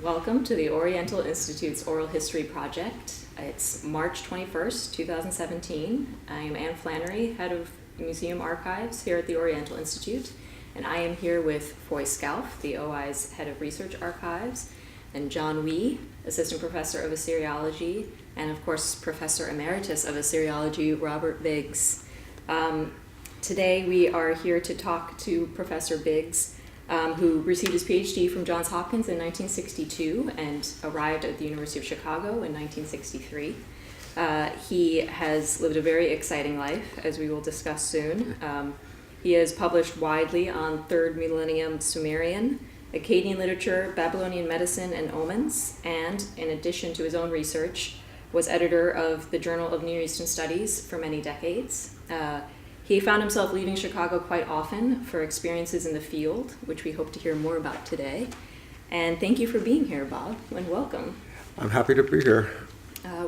Welcome to the Oriental Institute's Oral History Project. It's March 21st, 2017. I am Anne Flannery, Head of Museum Archives here at the Oriental Institute, and I am here with Foy Scalf, the OI's Head of Research Archives, and John Wee, Assistant Professor of Assyriology, and of course, Professor Emeritus of Assyriology, Robert Biggs. Today we are here to talk to Professor Biggs, who received his PhD from Johns Hopkins in 1962 and arrived at the University of Chicago in 1963. He has lived a very exciting life, as we will discuss soon. He has published widely on Third Millennium Sumerian, Akkadian literature, Babylonian medicine, and omens, and in addition to his own research, was editor of the Journal of Near Eastern Studies for many decades. He found himself leaving Chicago quite often for experiences in the field, which we hope to hear more about today. And thank you for being here, Bob, and welcome. I'm happy to be here.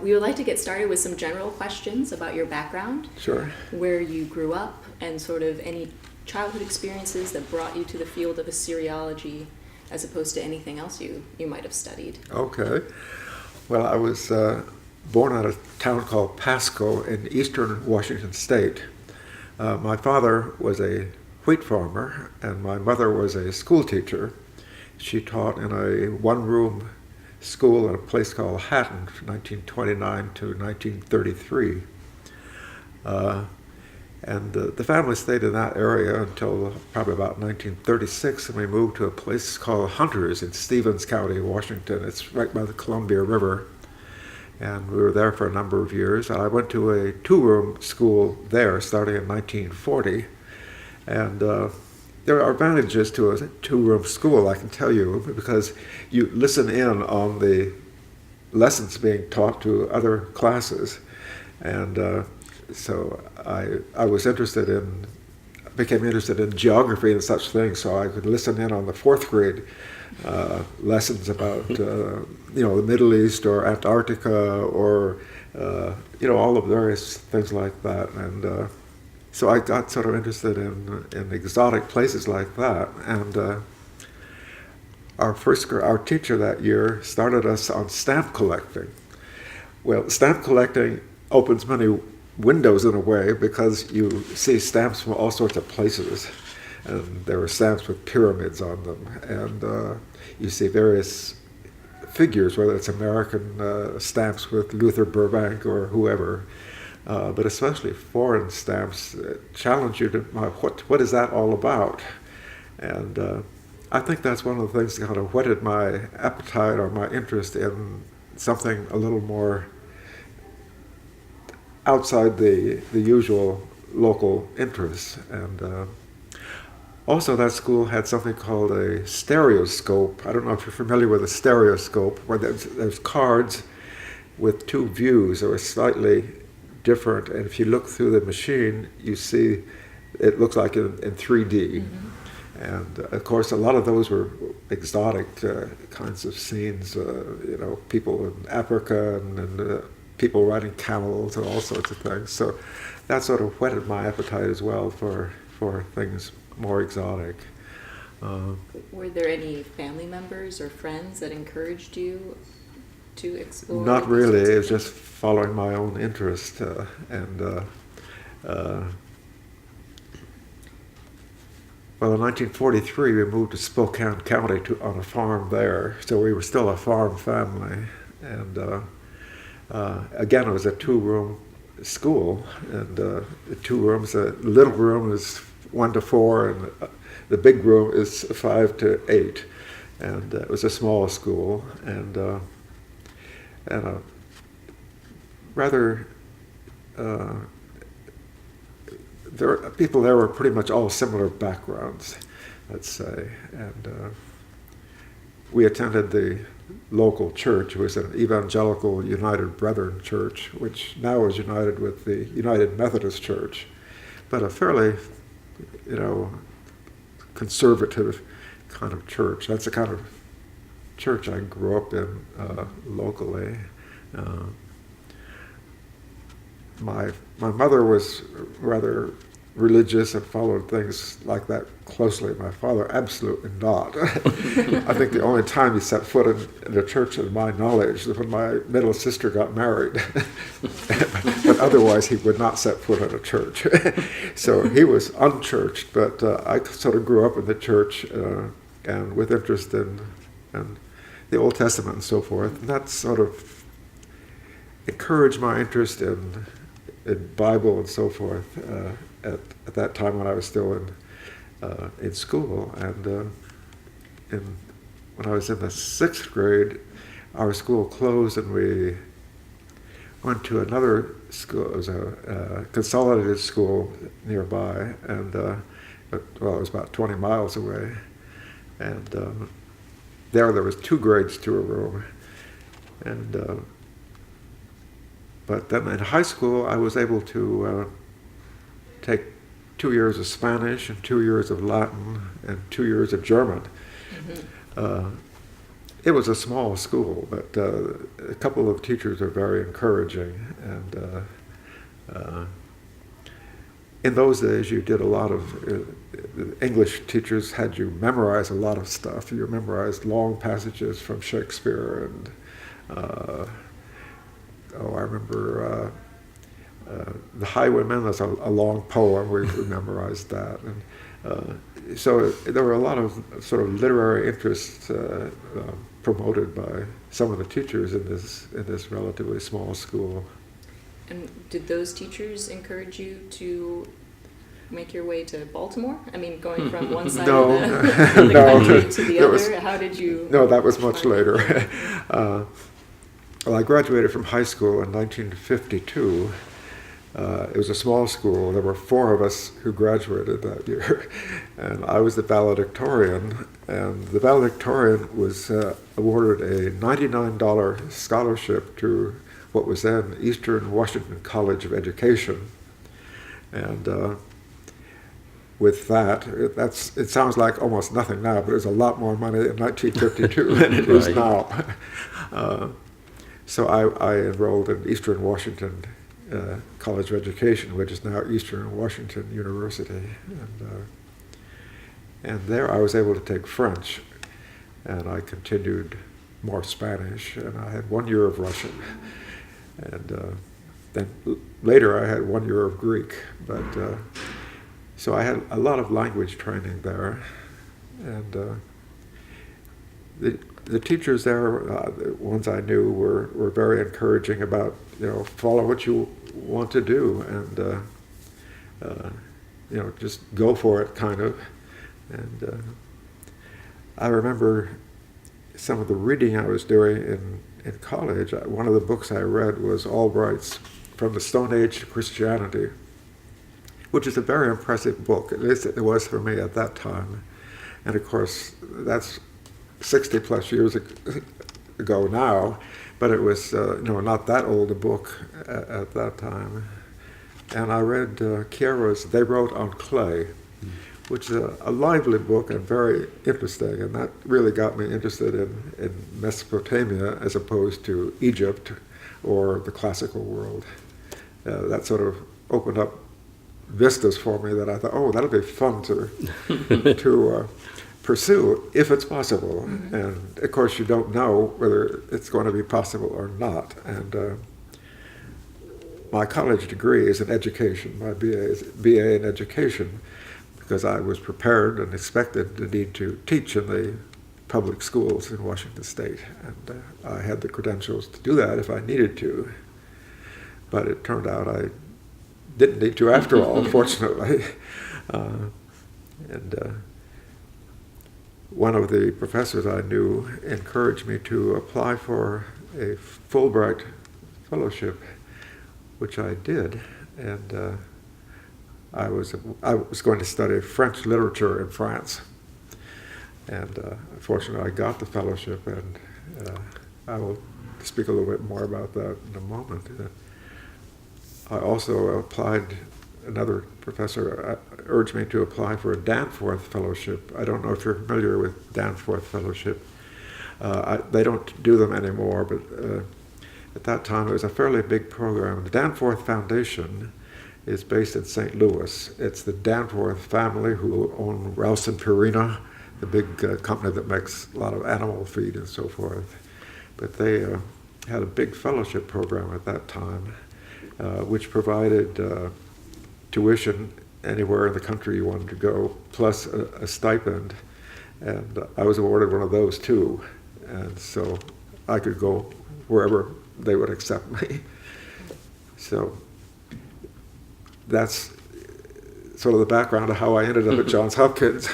We would like to get started with some general questions about your background. Sure. Where you grew up, and sort of any childhood experiences that brought you to the field of Assyriology, as opposed to anything else you might have studied. Okay. Well, I was born at a town called Pasco in eastern Washington State. My father was a wheat farmer, and my mother was a school teacher. She taught in a one-room school at a place called Hatton from 1929 to 1933. And the family stayed in that area until probably about 1936, and we moved to a place called Hunters in Stevens County, Washington. It's right by the Columbia River. And we were there for a number of years. I went to a two-room school there starting in 1940. And there are advantages to a two-room school, I can tell you, because you listen in on the lessons being taught to other classes. And so I was became interested in geography and such things, so I could listen in on the fourth grade lessons about the Middle East or Antarctica or all the various things like that, and so I got sort of interested in exotic places like that. And our teacher that year started us on stamp collecting. Well, stamp collecting opens many windows in a way, because you see stamps from all sorts of places. And there were stamps with pyramids on them, and you see various figures, whether it's American stamps with Luther Burbank or whoever, but especially foreign stamps challenge you to, what is that all about? And I think that's one of the things that kind of whetted my appetite or my interest in something a little more outside the usual local interests. And also, that school had something called a stereoscope. I don't know if you're familiar with a stereoscope, where there's cards with two views that are slightly different, and if you look through the machine, you see it looks like in 3D. Mm-hmm. And of course, a lot of those were exotic kinds of scenes, people in Africa and people riding camels and all sorts of things. So that sort of whetted my appetite as well for things more exotic. Were there any family members or friends that encouraged you to explore? Not really. It was just following my own interest. Well, in 1943, we moved to Spokane County on a farm there. So we were still a farm family. And again, it was a two-room school. And the two rooms, the little room is 1 to 4, and the big room is 5 to 8, and it was a small school, and a rather people there were pretty much all similar backgrounds, let's say, and we attended the local church. It was an Evangelical United Brethren church, which now is united with the United Methodist Church, but a fairly conservative kind of church. That's the kind of church I grew up in locally. My mother was rather religious and followed things like that closely. My father, absolutely not. I think the only time he set foot in a church, in my knowledge, was when my middle sister got married. But otherwise, he would not set foot in a church. So he was unchurched, but I sort of grew up in the church and with interest in the Old Testament and so forth. And that sort of encouraged my interest in Bible and so forth at that time when I was still in school. And when I was in the 6th grade, our school closed and we went to another school. It was a consolidated school nearby, and it was about 20 miles away. And there was 2 grades to a room. And but then in high school, I was able to take 2 years of Spanish and 2 years of Latin and 2 years of German. Mm-hmm. It was a small school, but a couple of teachers were very encouraging. And in those days, you did a lot of, English teachers had you memorize a lot of stuff. You memorized long passages from Shakespeare and I remember The Highwayman. That's a long poem. We memorized that. And so there were a lot of sort of literary interests promoted by some of the teachers in this relatively small school. And did those teachers encourage you to make your way to Baltimore? I mean, going from one side of the country to the other? How did you... No, that was much later. Well, I graduated from high school in 1952. It was a small school. There were 4 of us who graduated that year. And I was the valedictorian. And the valedictorian was awarded a $99 scholarship to what was then Eastern Washington College of Education. And with that, it sounds like almost nothing now, but it was a lot more money in 1952 than it is now. So I enrolled in Eastern Washington College of Education, which is now Eastern Washington University. And there I was able to take French, and I continued more Spanish, and I had 1 year of Russian. And then later I had 1 year of Greek. But so I had a lot of language training there. And the teachers there, the ones I knew, were very encouraging about, follow what you want to do and, just go for it, kind of. And I remember some of the reading I was doing in college. One of the books I read was Albright's From the Stone Age to Christianity, which is a very impressive book. At least it was for me at that time. And of course, that's 60 plus years ago now, but it was not that old a book at that time. And I read Chiara's They Wrote on Clay, which is a lively book and very interesting, and that really got me interested in Mesopotamia as opposed to Egypt or the classical world. That sort of opened up vistas for me that I thought, that'll be fun to pursue if it's possible. Mm-hmm. And of course you don't know whether it's going to be possible or not. And my college degree is in education. My BA is BA in education, because I was prepared and expected to need to teach in the public schools in Washington State. And I had the credentials to do that if I needed to. But it turned out I didn't need to after all, fortunately. One of the professors I knew encouraged me to apply for a Fulbright fellowship, which I did. And I was going to study French literature in France. And fortunately, I got the fellowship, and I will speak a little bit more about that in a moment. I also applied. Another professor urged me to apply for a Danforth Fellowship. I don't know if you're familiar with Danforth Fellowship. They don't do them anymore, but at that time it was a fairly big program. The Danforth Foundation is based in St. Louis. It's the Danforth family who own Ralston Purina, the big company that makes a lot of animal feed and so forth. But they had a big fellowship program at that time, which provided tuition anywhere in the country you wanted to go, plus a stipend. And I was awarded one of those too. And so I could go wherever they would accept me. So that's sort of the background of how I ended up at Johns Hopkins.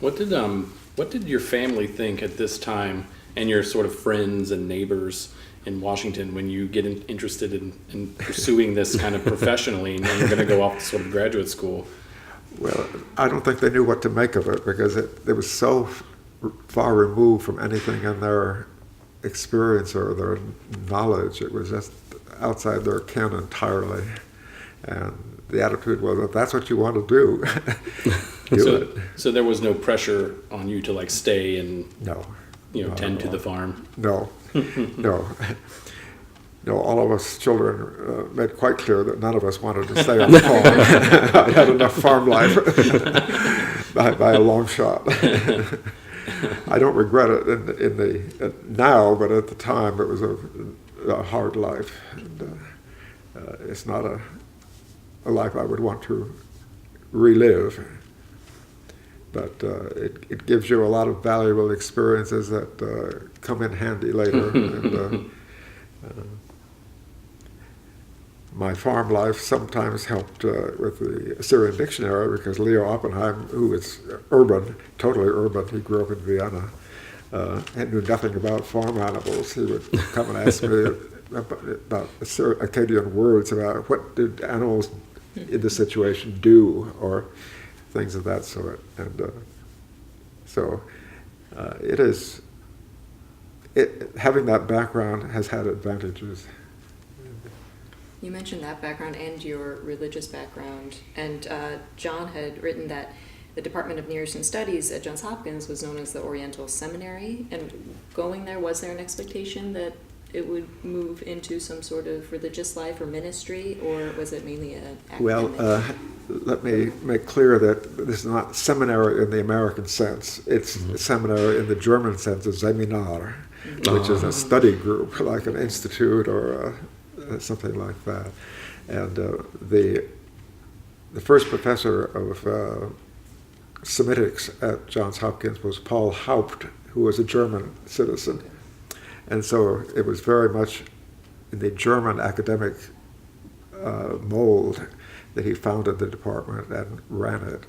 What did your family think at this time, and your sort of friends and neighbors in Washington, when you get interested in pursuing this kind of professionally, and you're going to go off to sort of graduate school? Well, I don't think they knew what to make of it, because it was so far removed from anything in their experience or their knowledge. It was just outside their ken entirely. And the attitude was, if that's what you want to do, do it. So there was no pressure on you to like stay and No. tend to the farm? No. No. No, all of us children made quite clear that none of us wanted to stay on the farm. I had enough farm life by a long shot. I don't regret it in the now, but at the time it was a hard life. And, it's not a life I would want to relive. But it gives you a lot of valuable experiences that come in handy later. And, my farm life sometimes helped with the Assyrian dictionary, because Leo Oppenheim, who is urban, totally urban, he grew up in Vienna, and knew nothing about farm animals. He would come and ask me about Akkadian words, about what did animals in this situation do, or things of that sort. And so having that background has had advantages. You mentioned that background and your religious background, and John had written that the Department of Near Eastern Studies at Johns Hopkins was known as the Oriental Seminary, and going there, was there an expectation that it would move into some sort of religious life or ministry, or was it mainly an academic? Well, let me make clear that this is not seminary in the American sense. It's seminary in the German sense of Seminar, which is a study group, like an institute or something like that. And the first professor of Semitics at Johns Hopkins was Paul Haupt, who was a German citizen. And so it was very much in the German academic mold that he founded the department and ran it.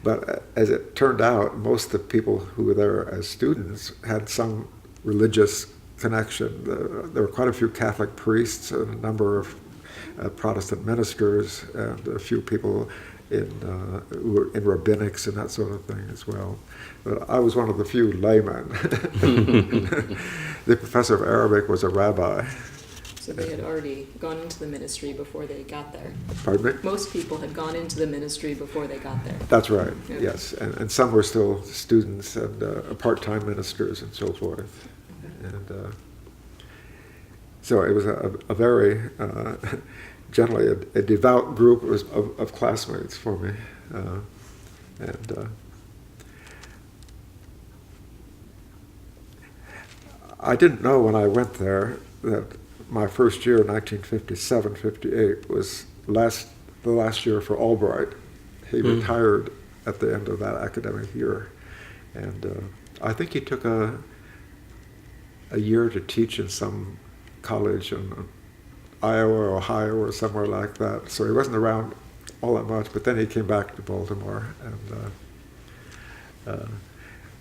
But as it turned out, most of the people who were there as students had some religious connection. There were quite a few Catholic priests and a number of Protestant ministers, and a few people who were in rabbinics and that sort of thing as well. But I was one of the few laymen. The professor of Arabic was a rabbi. So they had already gone into the ministry before they got there. Pardon me? Most people had gone into the ministry before they got there. That's right, Okay. yes. And some were still students and part-time ministers and so forth. And so it was a very, generally a devout group of classmates for me. I didn't know when I went there that my first year, 1957-58, was the last year for Albright. He retired at the end of that academic year. And I think he took a year to teach in some college in Iowa or Ohio or somewhere like that. So he wasn't around all that much, but then he came back to Baltimore. And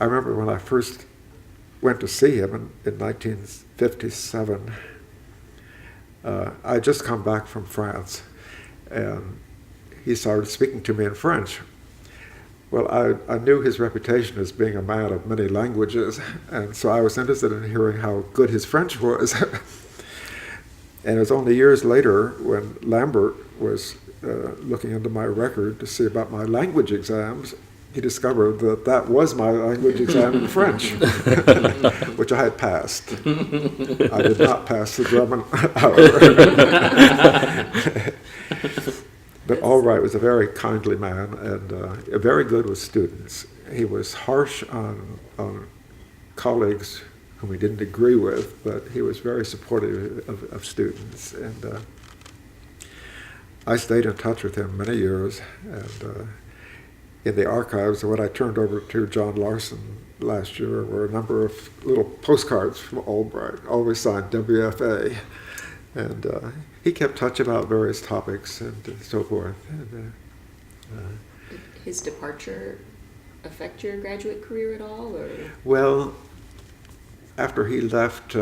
I remember when I first went to see him in 1957, I had just come back from France, and he started speaking to me in French. Well, I knew his reputation as being a man of many languages, and so I was interested in hearing how good his French was. And it was only years later when Lambert was looking into my record to see about my language exams, he discovered that was my language exam in French, which I had passed. I did not pass the German, however. But Albright was a very kindly man and very good with students. He was harsh on colleagues whom he didn't agree with, but he was very supportive of students. And I stayed in touch with him many years. And in the archives, what I turned over to John Larson last year were a number of little postcards from Albright, always signed WFA. And he kept touch about various topics and so forth. And, Did his departure affect your graduate career at all, or? well, after he left,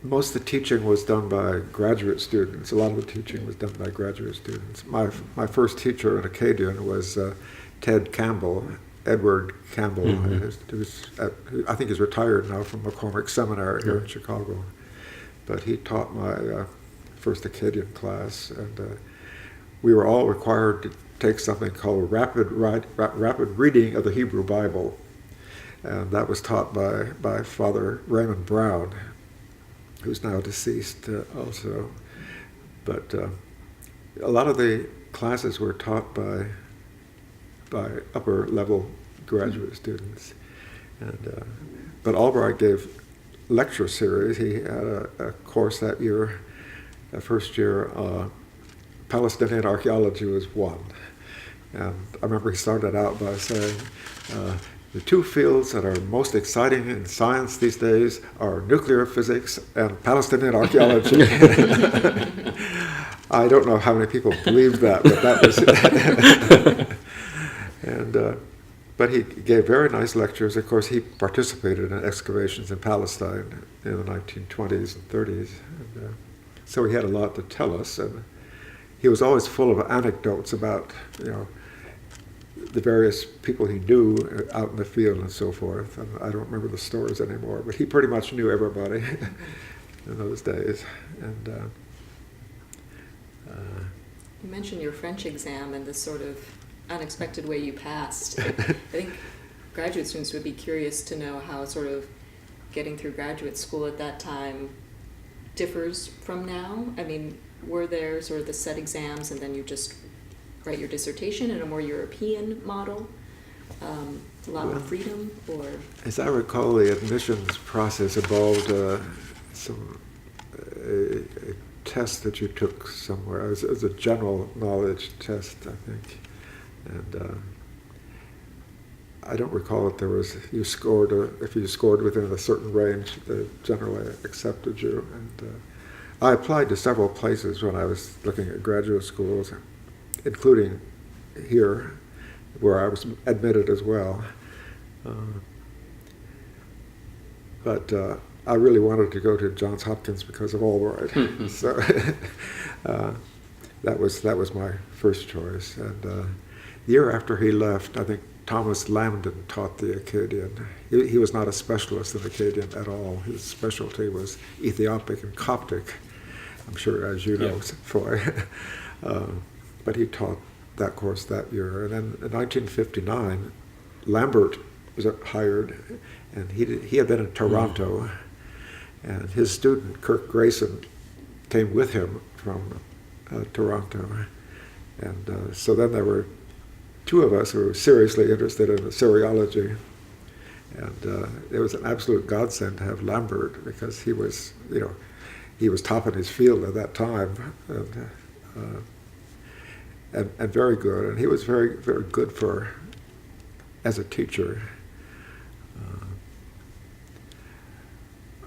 most of the teaching was done by graduate students. A lot of the teaching was done by graduate students. My first teacher in Acadian was Ted Campbell, Edward Campbell. Mm-hmm. I think he's retired now from McCormick Seminary here in Chicago. But he taught my first Acadian class, and we were all required to take something called rapid reading of the Hebrew Bible. And that was taught by Father Raymond Brown, who's now deceased also. But a lot of the classes were taught by upper level graduate students. And but Albright gave lecture series. He had a course that year, first year, Palestinian archaeology was one. And I remember he started out by saying, the two fields that are most exciting in science these days are nuclear physics and Palestinian archaeology. I don't know how many people believed that, but that was and but he gave very nice lectures. Of course, he participated in excavations in Palestine in the 1920s and 30s. And, so he had a lot to tell us. And he was always full of anecdotes about, the various people he knew out in the field and so forth. And I don't remember the stories anymore, but he pretty much knew everybody in those days. And you mentioned your French exam and the sort of unexpected way you passed. I think graduate students would be curious to know how sort of getting through graduate school at that time differs from now. I mean, were there sort of the set exams and then you just write your dissertation in a more European model? A lot more freedom, or? As I recall, the admissions process involved a test that you took somewhere. It was a general knowledge test, I think. And I don't recall if if you scored within a certain range, they generally accepted you. And I applied to several places when I was looking at graduate schools, including here, where I was admitted as well. But I really wanted to go to Johns Hopkins because of Albright. So that was my first choice. And the year after he left, I think Thomas Lambden taught the Akkadian. He was not a specialist in Akkadian at all. His specialty was Ethiopic and Coptic, I'm sure, as you know, Foy. But he taught that course that year. And then in 1959, Lambert was hired, and he had been in Toronto, and his student, Kirk Grayson, came with him from Toronto. And so then there were two of us who were seriously interested in Assyriology. And it was an absolute godsend to have Lambert, because he was top in his field at that time. And very good, and he was very, very good as a teacher.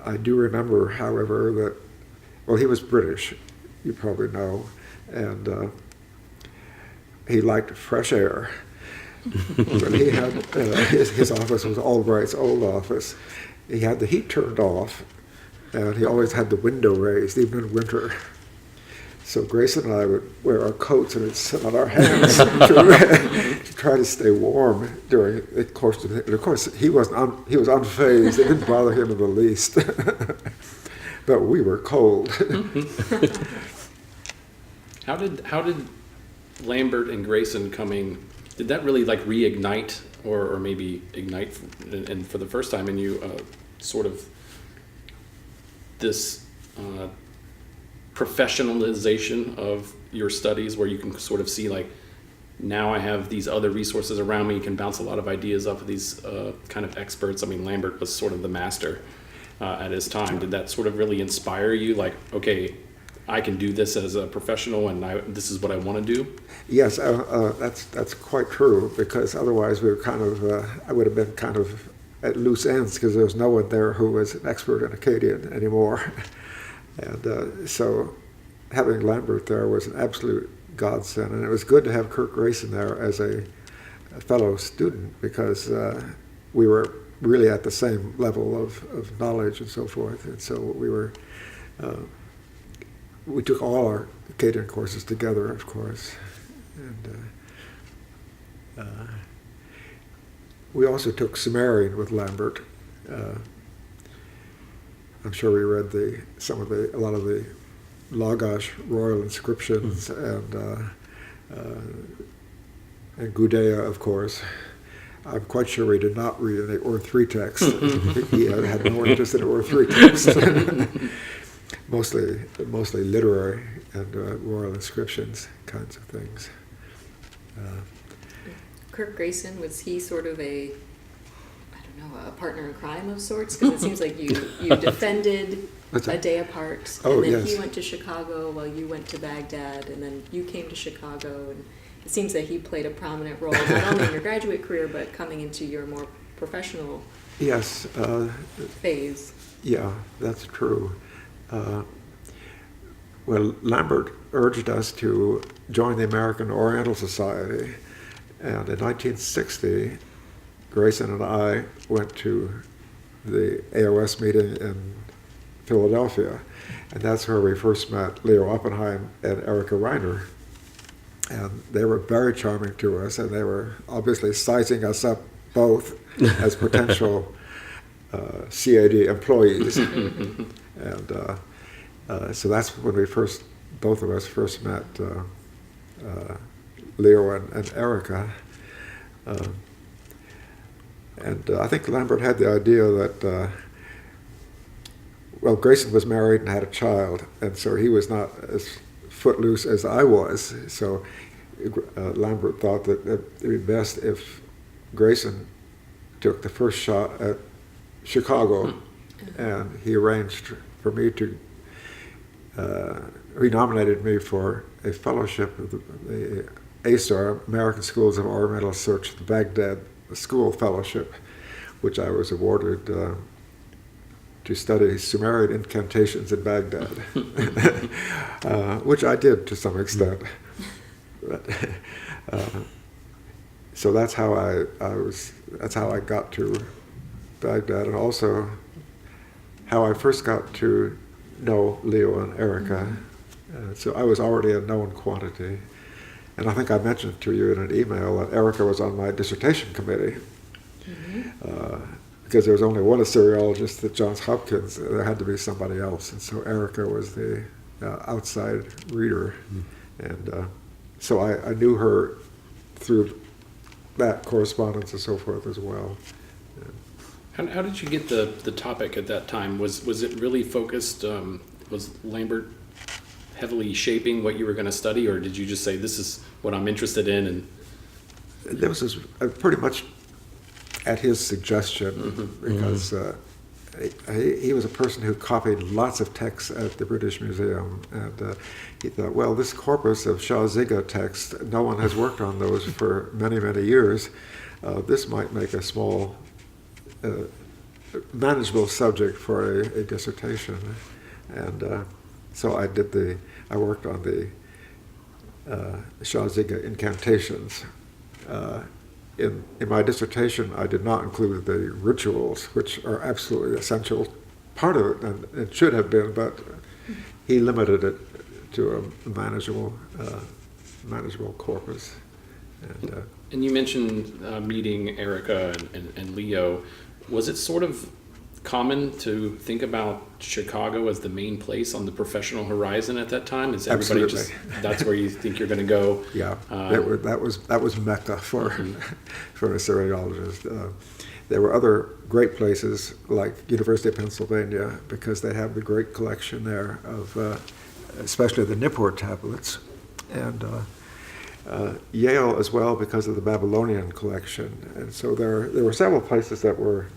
I do remember, however, that he was British, you probably know, and he liked fresh air. But he had his office was Albright's old office. He had the heat turned off, and he always had the window raised, even in winter. So Grayson and I would wear our coats and we'd sit on our hands to try to stay warm during the course of it. And of course, he was unfazed. It didn't bother him in the least. But we were cold. How did Lambert and Grayson coming, did that really like reignite or maybe ignite and for the first time in you sort of this professionalization of your studies where you can sort of see like, now I have these other resources around me, you can bounce a lot of ideas off of these kind of experts. I mean, Lambert was sort of the master at his time. Did that sort of really inspire you? Like, okay, I can do this as a professional and this is what I want to do? Yes, that's quite true, because otherwise we were kind of, I would have been kind of at loose ends, because there was no one there who was an expert in Akkadian anymore. And so having Lambert there was an absolute godsend, and it was good to have Kirk Grayson there as a fellow student, because we were really at the same level of knowledge and so forth. And so we took all our Akkadian courses together, of course. And we also took Sumerian with Lambert. I'm sure we read a lot of the Lagash royal inscriptions, and Gudea, of course. I'm quite sure we did not read any Ur-3 text. He had no interest in Ur-3 text. mostly literary and royal inscriptions kinds of things. Kirk Grayson, was he sort of a partner in crime of sorts? Because it seems like you defended a day apart, and then yes. He went to Chicago while you went to Baghdad, and then you came to Chicago, and it seems that he played a prominent role not only in your graduate career but coming into your more professional phase. Yeah, that's true. Well, Lambert urged us to join the American Oriental Society, and in 1960, Grayson and I went to the AOS meeting in Philadelphia, and that's where we first met Leo Oppenheim and Erica Reiner. And they were very charming to us, and they were obviously sizing us up both as potential CAD employees. And so that's when both of us first met Leo and Erica. And I think Lambert had the idea that, Grayson was married and had a child, and so he was not as footloose as I was. So Lambert thought that it would be best if Grayson took the first shot at Chicago, and he arranged for me to, he nominated me for a fellowship of the ASTAR, American Schools of Ornamental Research, the Baghdad School Fellowship, which I was awarded to study Sumerian incantations in Baghdad, which I did to some extent. But, so that's how that's how I got to Baghdad, and also how I first got to know Leo and Erica. So I was already a known quantity. And I think I mentioned to you in an email that Erica was on my dissertation committee. Because there was only one Assyriologist at Johns Hopkins, there had to be somebody else. And so Erica was the outside reader. And so I knew her through that correspondence and so forth as well. How did you get the topic at that time? Was it really focused, was Lambert heavily shaping what you were going to study, or did you just say, this is what I'm interested in? And there was pretty much at his suggestion, because he was a person who copied lots of texts at the British Museum, and he thought, well, this corpus of Shah Zigha texts, no one has worked on those for many, many years. This might make a small, manageable subject for a dissertation. And so I worked on the Shah Zigha incantations. In my dissertation, I did not include the rituals, which are absolutely essential part of it, and it should have been, but he limited it to a manageable corpus. And you mentioned meeting Erica and Leo. Was it sort of common to think about Chicago as the main place on the professional horizon at that time? Is everybody Absolutely. That's where you think you're going to go? Yeah, that was Mecca for for a Assyriologist. There were other great places like University of Pennsylvania, because they have the great collection there of especially the Nippur tablets, and Yale as well because of the Babylonian collection. And so there were several places that were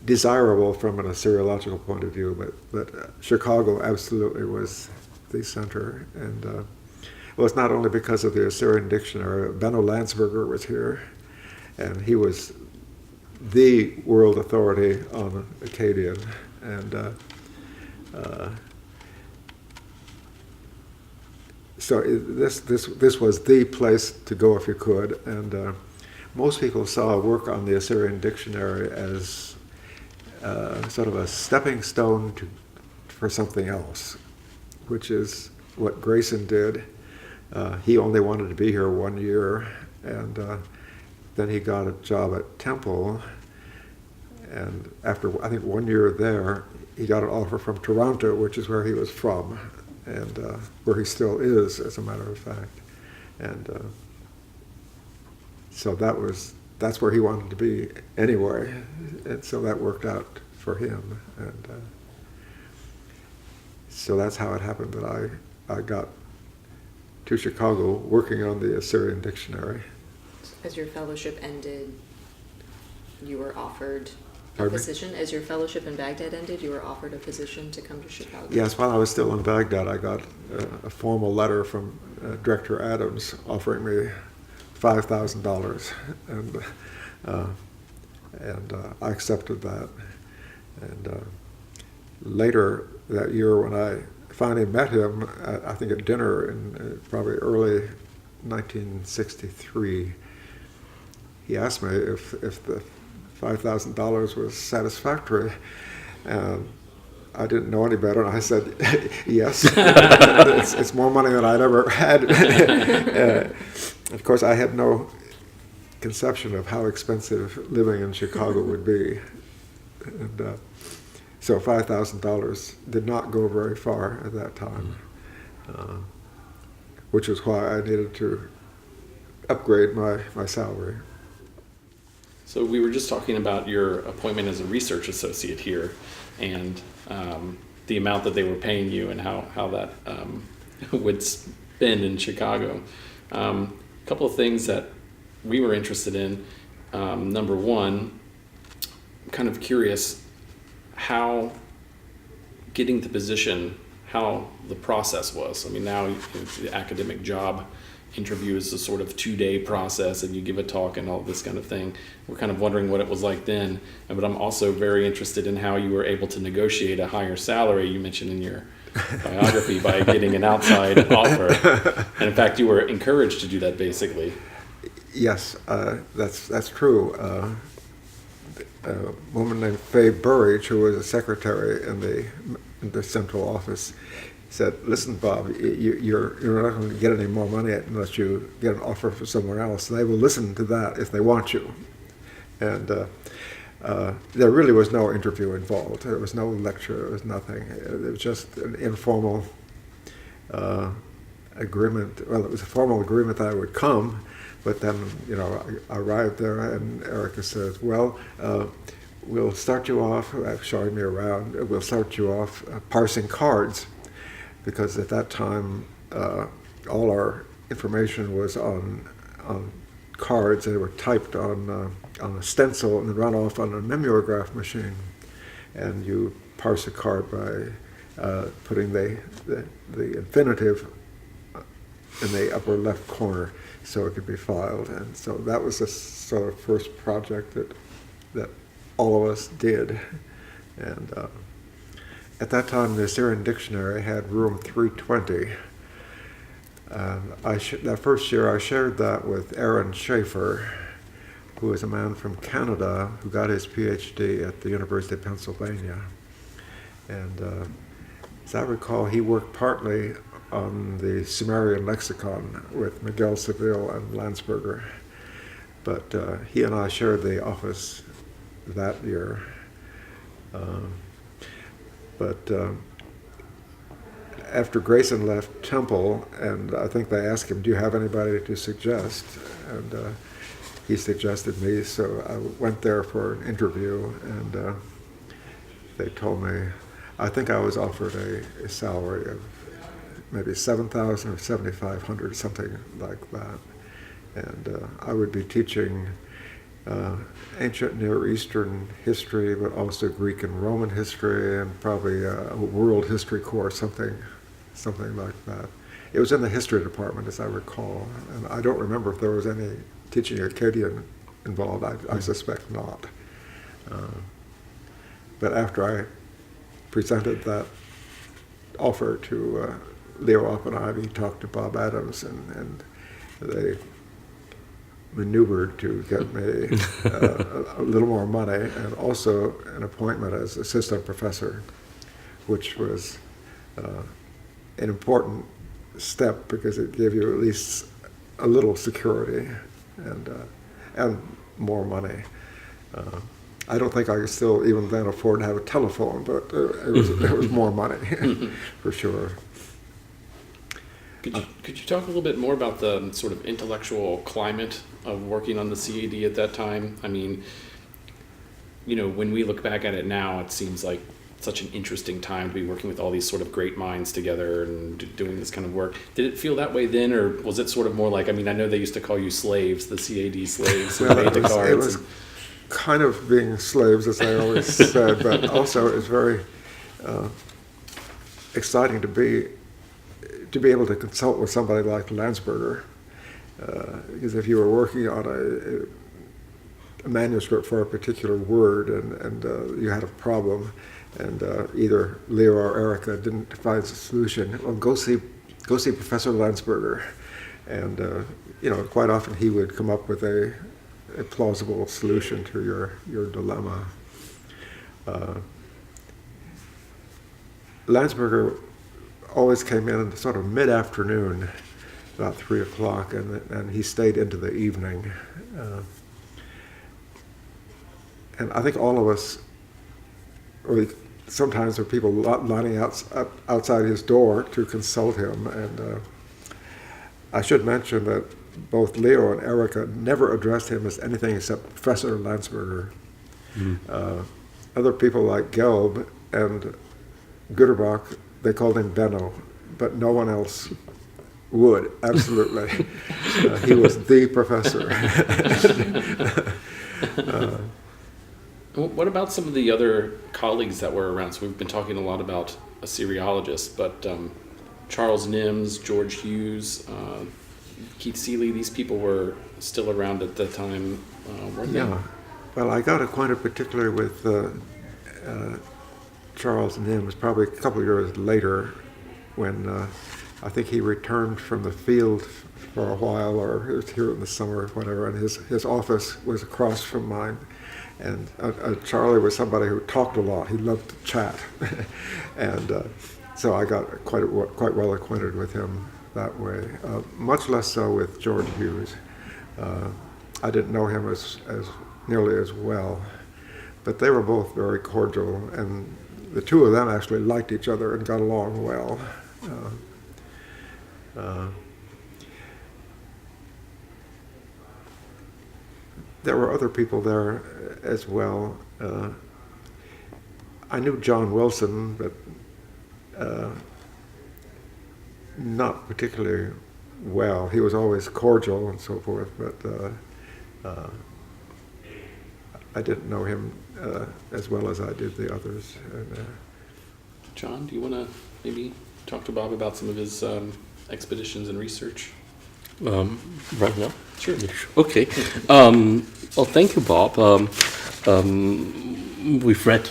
desirable from an Assyriological point of view, but Chicago absolutely was the center. And it was not only because of the Assyrian dictionary. Benno Landsberger was here, and he was the world authority on Akkadian. And so this was the place to go if you could. And most people saw work on the Assyrian dictionary as sort of a stepping stone for something else, which is what Grayson did. He only wanted to be here 1 year, and then he got a job at Temple. And after, I think, 1 year there, he got an offer from Toronto, which is where he was from, and where he still is, as a matter of fact. And so that's where he wanted to be anyway, and so that worked out for him. And so that's how it happened that I got to Chicago working on the Assyrian dictionary. As your fellowship ended, you were offered a Pardon me? position. As your fellowship in Baghdad ended, you were offered a position to come to Chicago. Yes, while I was still in Baghdad, I got a formal letter from Director Adams offering me $5,000, and I accepted that. And later that year, when I finally met him, I think at dinner in probably early 1963, he asked me if the $5,000 was satisfactory, and I didn't know any better, and I said, yes. It's more money than I'd ever had. Of course, I had no conception of how expensive living in Chicago would be. And so $5,000 did not go very far at that time, which is why I needed to upgrade my salary. So we were just talking about your appointment as a research associate here, and the amount that they were paying you, and how that would spend in Chicago. A couple of things that we were interested in. Number one, I'm kind of curious how getting the position, how the process was. I mean, now the academic job interview is a sort of 2-day process, and you give a talk and all this kind of thing. We're kind of wondering what it was like then, but I'm also very interested in how you were able to negotiate a higher salary. You mentioned in your biography by getting an outside offer, and in fact you were encouraged to do that basically. Yes, that's true. A woman named Faye Burridge, who was a secretary in the central office, said, "Listen, Bob, you're not going to get any more money unless you get an offer from somewhere else. They will listen to that if they want you." And there really was no interview involved. There was no lecture. There was nothing. It was just an informal agreement. Well, it was a formal agreement that I would come, but then, I arrived there, and Erica says, "Well, we'll start you off," showing me around, "we'll start you off parsing cards." Because at that time, all our information was on cards. They were typed on a stencil and run off on a mimeograph machine. And you parse a card by putting the infinitive in the upper left corner so it could be filed. And so that was the sort of first project that all of us did. And at that time, the Assyrian Dictionary had room 320. That first year, I shared that with Aaron Schaefer, who was a man from Canada who got his PhD at the University of Pennsylvania. And as I recall, he worked partly on the Sumerian lexicon with Miguel Seville and Landsberger. But he and I shared the office that year. But after Grayson left Temple, and I think they asked him, "Do you have anybody to suggest?" And he suggested me, so I went there for an interview, and they told me, I think I was offered a salary of maybe 7,000 or 7,500, something like that. And I would be teaching ancient Near Eastern history, but also Greek and Roman history, and probably a world history course, something like that. It was in the history department, as I recall, and I don't remember if there was any teaching Akkadian involved. I suspect not. But after I presented that offer to Leo Oppenheim, he talked to Bob Adams, and they maneuvered to get me a little more money and also an appointment as assistant professor, which was an important step because it gave you at least a little security and more money. I don't think I could still even then afford to have a telephone, but it was more money for sure. Could you talk a little bit more about the sort of intellectual climate of working on the CAD at that time? I mean, when we look back at it now, it seems like such an interesting time to be working with all these sort of great minds together and doing this kind of work. Did it feel that way then, or was it sort of more like, I know they used to call you slaves, the CAD slaves, Well, made the cards. It was kind of being slaves, as I always said, but also it was very exciting to be able to consult with somebody like Landsberger, because if you were working on a manuscript for a particular word and you had a problem, and either Leo or Erica didn't find a solution, well, go see Professor Landsberger, and quite often he would come up with a plausible solution to your dilemma. Landsberger always came in sort of mid-afternoon, about 3 o'clock, and he stayed into the evening. And I think all of us, or sometimes there were people lining outside his door to consult him. And I should mention that both Leo and Erica never addressed him as anything except Professor Landsberger. Other people like Gelb and Güterbach, they called him Benno, but no one else would, absolutely. He was the professor. What about some of the other colleagues that were around? So we've been talking a lot about Assyriologists, but Charles Nims, George Hughes, Keith Seeley, these people were still around at the time, weren't they? Yeah. Well, I got acquainted particularly with Charles Nims probably a couple of years later, when I think he returned from the field for a while, or he was here in the summer or whatever, and his office was across from mine. And Charlie was somebody who talked a lot. He loved to chat. And so I got quite well acquainted with him that way. Much less so with George Hughes. I didn't know him as nearly as well. But they were both very cordial, and the two of them actually liked each other and got along well. There were other people there as well. I knew John Wilson, but not particularly well. He was always cordial and so forth, but I didn't know him as well as I did the others. And, John, do you want to maybe talk to Bob about some of his expeditions and research? Right now? Sure. Okay. Well, thank you, Bob. We've read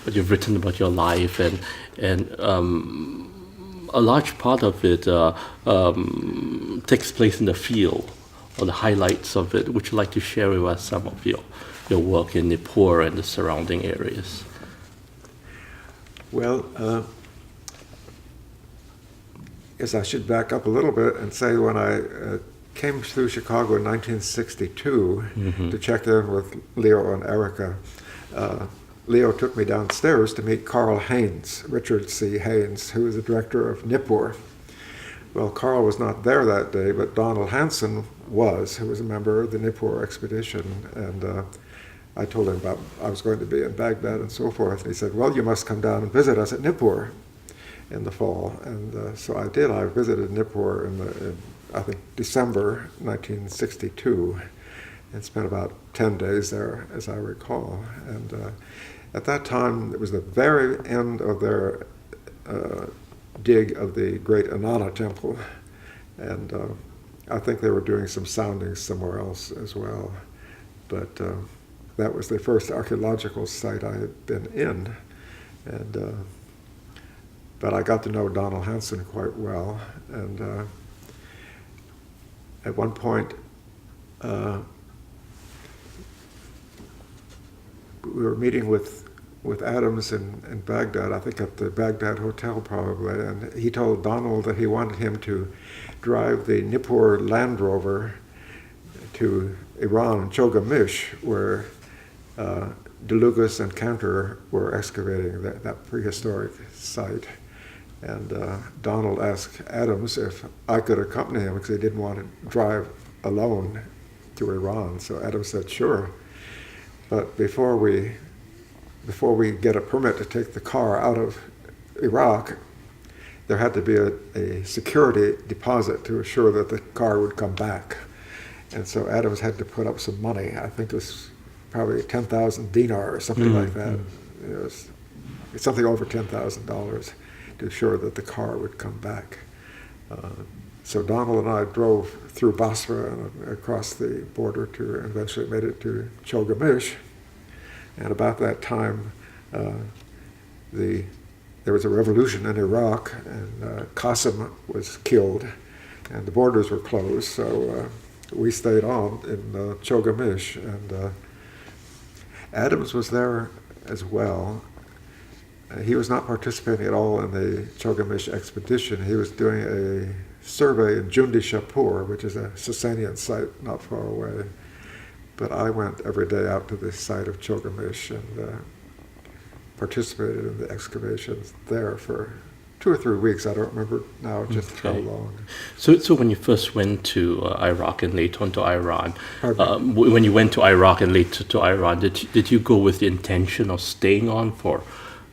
what you've written about your life, and a large part of it takes place in the field, or the highlights of it. Would you like to share with us some of your work in Nippur and the surrounding areas? well, guess I should back up a little bit and say when I came through Chicago in 1962 to check in with Leo and Erica, Leo took me downstairs to meet Carl Haynes, Richard C. Haynes, who was the director of Nippur. Well, Carl was not there that day, but Donald Hanson was, who was a member of the Nippur expedition. And I told him about I was going to be in Baghdad and so forth. And he said, well, you must come down and visit us at Nippur in the fall. And so I did. I visited Nippur in I think, December 1962 and spent about 10 days there, as I recall. And at that time, it was the very end of their dig of the great Inanna Temple. And I think they were doing some soundings somewhere else as well. But that was the first archaeological site I had been in. And but I got to know Donald Hanson quite well. And at one point, we were meeting with Adams in Baghdad, I think at the Baghdad Hotel probably, and he told Donald that he wanted him to drive the Nippur Land Rover to Iran, Chogamish, where DeLugas and Cantor were excavating that prehistoric site. And Donald asked Adams if I could accompany him because he didn't want to drive alone to Iran. So Adams said, sure. But before we get a permit to take the car out of Iraq, there had to be a security deposit to assure that the car would come back. And so Adams had to put up some money. I think it was probably 10,000 dinar or something like that. It was something over $10,000 to assure that the car would come back. So Donald and I drove through Basra and across the border to eventually made it to Chogamish. And about that time, there was a revolution in Iraq, and Qasim was killed, and the borders were closed. So we stayed on in Chogamish, and Adams was there as well. He was not participating at all in the Chogamish expedition. He was doing a survey in Jundi Shapur, which is a Sasanian site not far away. But I went every day out to the site of Chogamish and participated in the excavations there for 2 or 3 weeks. I don't remember now just how long. So when you first went to Iraq and later on to Iran, when you went to Iraq and later to Iran, did you go with the intention of staying on for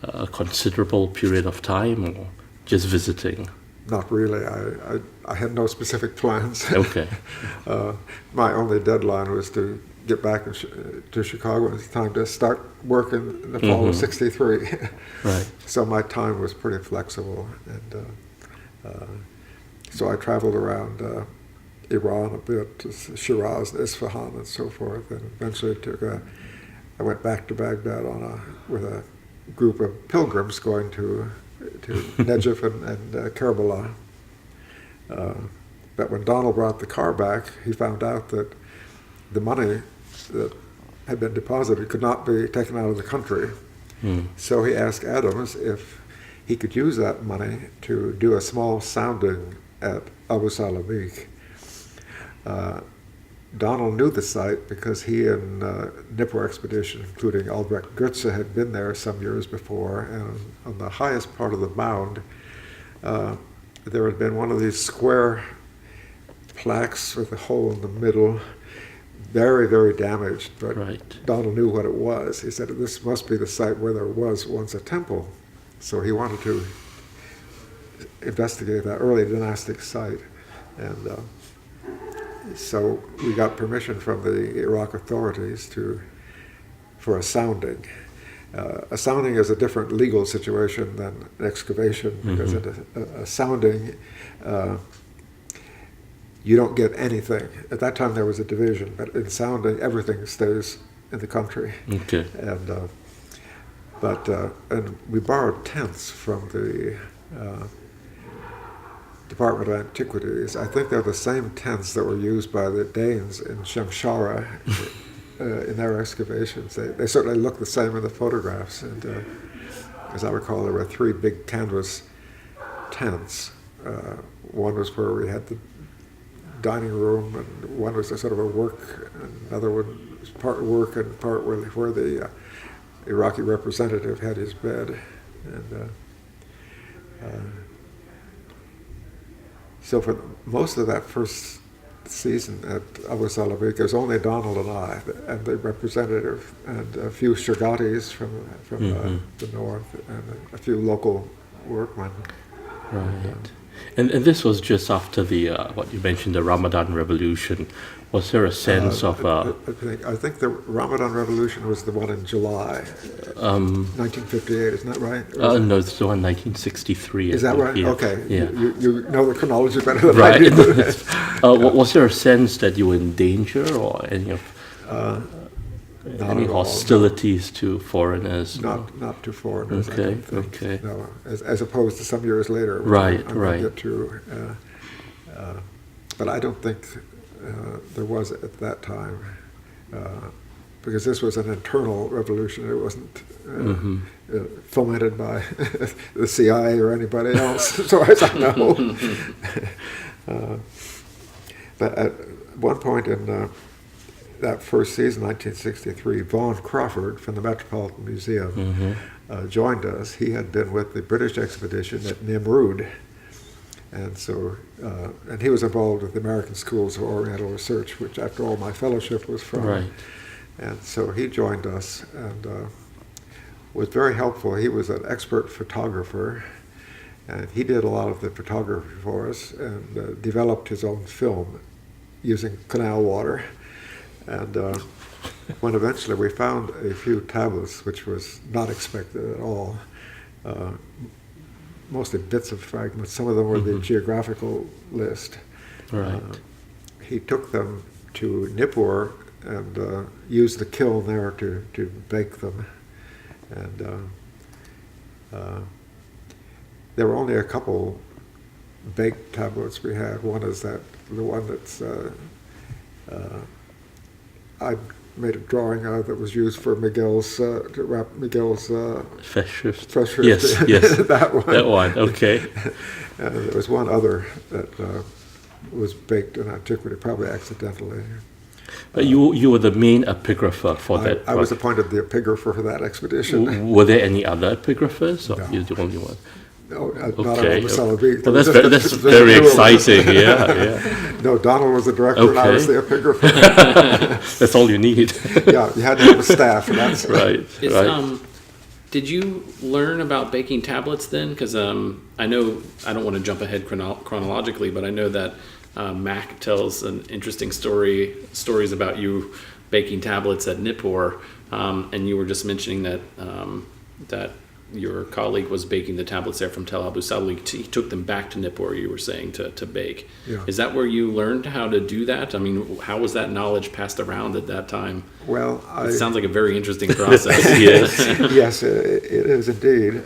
a considerable period of time, or just visiting? Not really. I had no specific plans. Okay. My only deadline was to get back to Chicago. It's time to start work in the fall of '63. Right. So my time was pretty flexible, and so I traveled around Iran a bit, to Shiraz, Isfahan, and so forth, and eventually I went back to Baghdad with a group of pilgrims going to Najaf and Karbala. But when Donald brought the car back, he found out that the money that had been deposited could not be taken out of the country. So he asked Adams if he could use that money to do a small sounding at Abu Salamik. Donald knew the site because he and Nippur expedition, including Albrecht Goetze, had been there some years before, and on the highest part of the mound, there had been one of these square plaques with a hole in the middle, very, very damaged, but Donald knew what it was. He said, this must be the site where there was once a temple. So he wanted to investigate that early dynastic site. And so we got permission from the Iraq authorities for a sounding. A sounding is a different legal situation than an excavation, because a sounding, you don't get anything. At that time there was a division, but in sounding everything stays in the country. Okay. And and we borrowed tents from the Department of Antiquities. I think they're the same tents that were used by the Danes in Shamshara in their excavations. They certainly look the same in the photographs. And as I recall, there were 3 big canvas tents. One was where we had the dining room, and one was a sort of a work, and another one was part work and part where the Iraqi representative had his bed. And so for most of that first season at Abu Salabiq, there was only Donald and I, and the representative, and a few Shirgatis from the north, and a few local workmen. Right. And this was just after the what you mentioned, the Ramadan Revolution. Was there a sense of I think the Ramadan Revolution was the one in July, 1958. Isn't that right? no, it's the one 1963. Is that right? Yeah. Okay. Yeah. You know the chronology better than I Right. do. Was there a sense that you were in danger, or any of any at all. hostilities to foreigners? Not to foreigners. Okay, I don't think. okay. No, as opposed to some years later. which Right, I'm right. Gonna get to, but I don't think there was at that time, because this was an internal revolution. It wasn't fomented by the CIA or anybody else, as far as I know. But at one point in that first season, 1963, Vaughan Crawford from the Metropolitan Museum joined us. He had been with the British expedition at Nimrud, and so and he was involved with the American Schools of Oriental Research, which, after all, my fellowship was from. Right. And so he joined us and was very helpful. He was an expert photographer, and he did a lot of the photography for us, and developed his own film using canal water. And when eventually we found a few tablets, which was not expected at all, mostly bits of fragments, some of them were the geographical list. Right. He took them to Nippur and used the kiln there to bake them. And there were only a couple baked tablets we had. One is the one that's I made a drawing of that was used for Miguel's to wrap Miguel's Festschrift. Festschrift. Yes, yes. That one. That one, okay. And there was one other that was baked in antiquity, probably accidentally. But you were the main epigrapher for that. I was project. appointed the epigrapher for that expedition. Were there any other epigraphers, or No. you're the only one? No, not Okay. on Marcelo Beach. Well, There was that's just very two of us. exciting. Yeah. No, Donald was the director and I was Okay. the epigrapher. That's all you need. Yeah, you had to have a staff. And that's Right. Is, Right. Did you learn about baking tablets then? Because I know, I don't want to jump ahead chronologically, but I know that Mac tells an interesting stories about you baking tablets at Nippur, and you were just mentioning that that your colleague was baking the tablets there from Tel Abu Salih. He took them back to Nippur, you were saying, to bake. Yeah. Is that where you learned how to do that? I mean, how was that knowledge passed around at that time? Well, It sounds like a very interesting process. Yes. yes, it is indeed.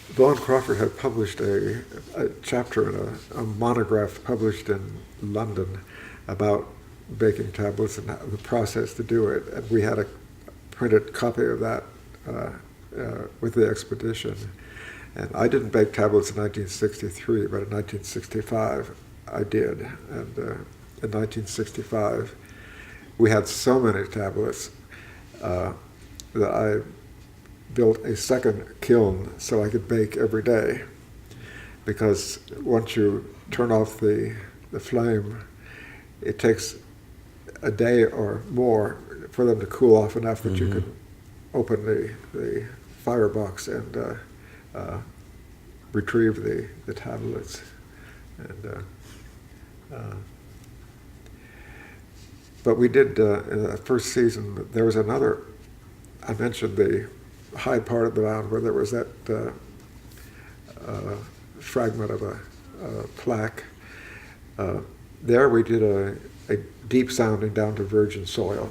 Vaughan Crawford had published a chapter in a monograph published in London about baking tablets and the process to do it. And we had a printed copy of that with the expedition. And I didn't bake tablets in 1963, but in 1965 I did. And in 1965 we had so many tablets that I built a second kiln so I could bake every day. Because once you turn off the flame, it takes a day or more for them to cool off enough that you can open the firebox and retrieve the tablets. And but we did in the first season. There was another. I mentioned the high part of the mound where there was that fragment of a plaque. There we did a deep sounding down to virgin soil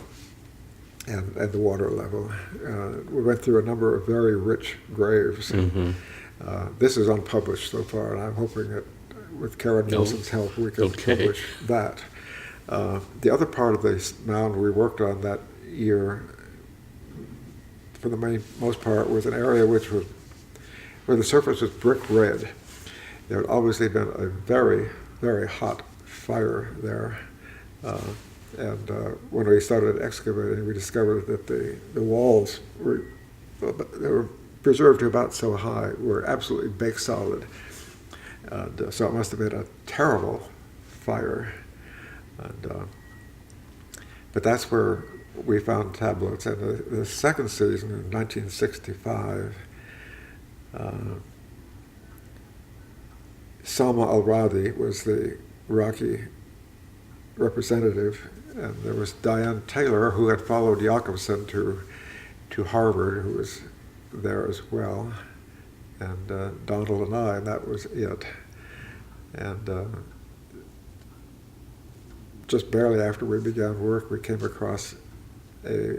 and the water level. We went through a number of very rich graves. This is unpublished so far, and I'm hoping that with Karen Nelson's help we can publish that. The other part of this mound we worked on that year, for the most part, was an area where the surface was brick red. There had obviously been a very, very hot fire there. And when we started excavating, we discovered that the walls they were preserved to about so high, were absolutely baked solid. And so it must have been a terrible fire. And but that's where we found tablets. And the second season in 1965, Salma al-Radi was the Iraqi representative, and there was Diane Taylor, who had followed Jakobson to Harvard, who was there as well, and Donald and I, and that was it. And just barely after we began work, we came across a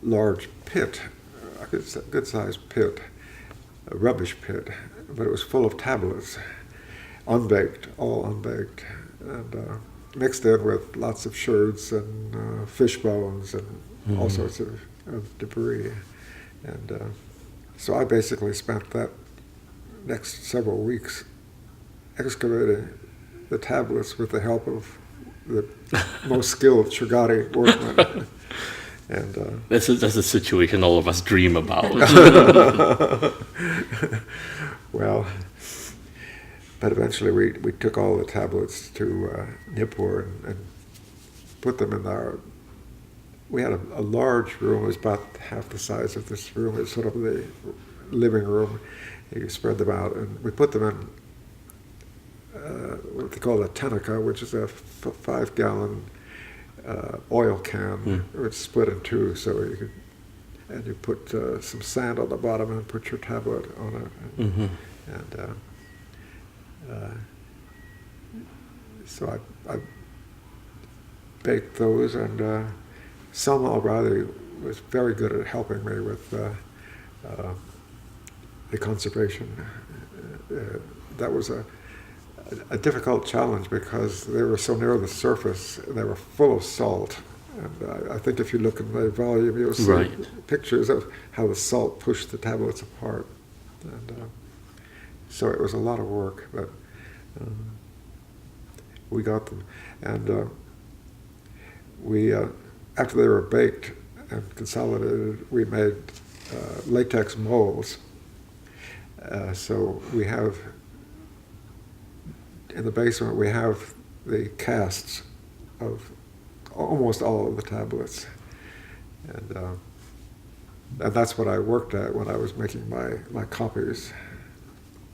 large pit, a good-sized pit, a rubbish pit, but it was full of tablets, unbaked, all unbaked, and mixed in with lots of sherds and fish bones and all sorts of debris. And so I basically spent that next several weeks excavating the tablets with the help of the most skilled Chagatai workmen. And That's a situation all of us dream about. well, but eventually we took all the tablets to Nippur and put them in our. We had a large room. It was about half the size of this room. It's sort of the living room. You spread them out, and we put them in what they call a tenica, which is a 5-gallon oil can. It's split in two, so you could, and you put some sand on the bottom and put your tablet on it. And so I baked those, and Salma al-Radi was very good at helping me with the conservation. That was a difficult challenge because they were so near the surface, and they were full of salt. And I think if you look in the volume, you'll see pictures of how the salt pushed the tablets apart. And so it was a lot of work, but we got them. And we, after they were baked and consolidated, we made latex molds. So we have, in the basement, we have the casts of almost all of the tablets. And that's what I worked at when I was making my copies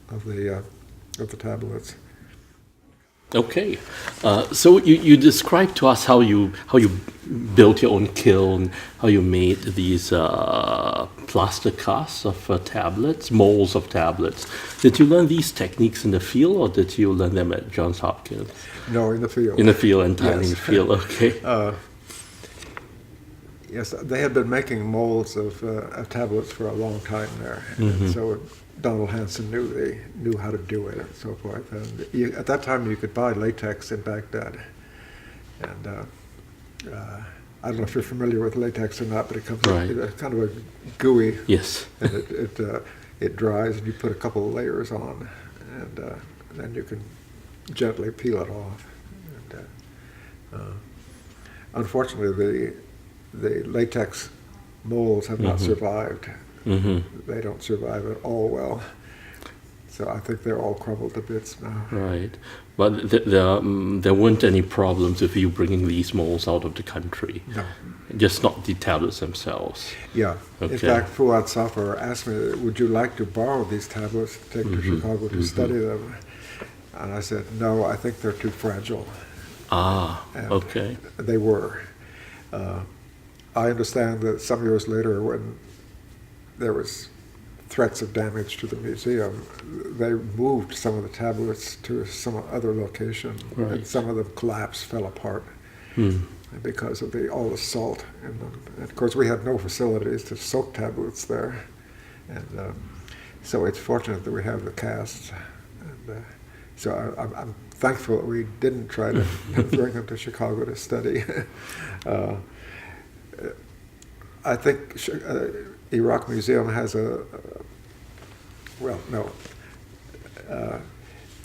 of the tablets. Okay, so you described to us how you built your own kiln, how you made these plaster casts of tablets, molds of tablets. Did you learn these techniques in the field, or did you learn them at Johns Hopkins? No, in the field. In the field, entirely Yes. in the field. Okay. Yes, they had been making molds of tablets for a long time there, and so Donald Hanson knew how to do it and so forth. And at that time, you could buy latex in Baghdad, and I don't know if you're familiar with latex or not, but it comes it's kind of a gooey. Yes. And it dries, and you put a couple of layers on, and then you can gently peel it off. And, unfortunately, the latex molds have not survived. They don't survive at all well. So I think they're all crumbled to bits now. Right. But there weren't any problems with you bringing these molds out of the country? No. Just not the tablets themselves? Yeah. Okay. In fact, Fuad Safar asked me, would you like to borrow these tablets to take to Chicago to study them? And I said, no, I think they're too fragile. Ah, And okay. they were. I understand that some years later, when there was threats of damage to the museum, they moved some of the tablets to some other location, and some of them collapsed, fell apart because of all the salt in them. And of course, we had no facilities to soak tablets there, and so it's fortunate that we have the casts. And, so I'm thankful that we didn't try to bring them to Chicago to study. I think Iraq Museum has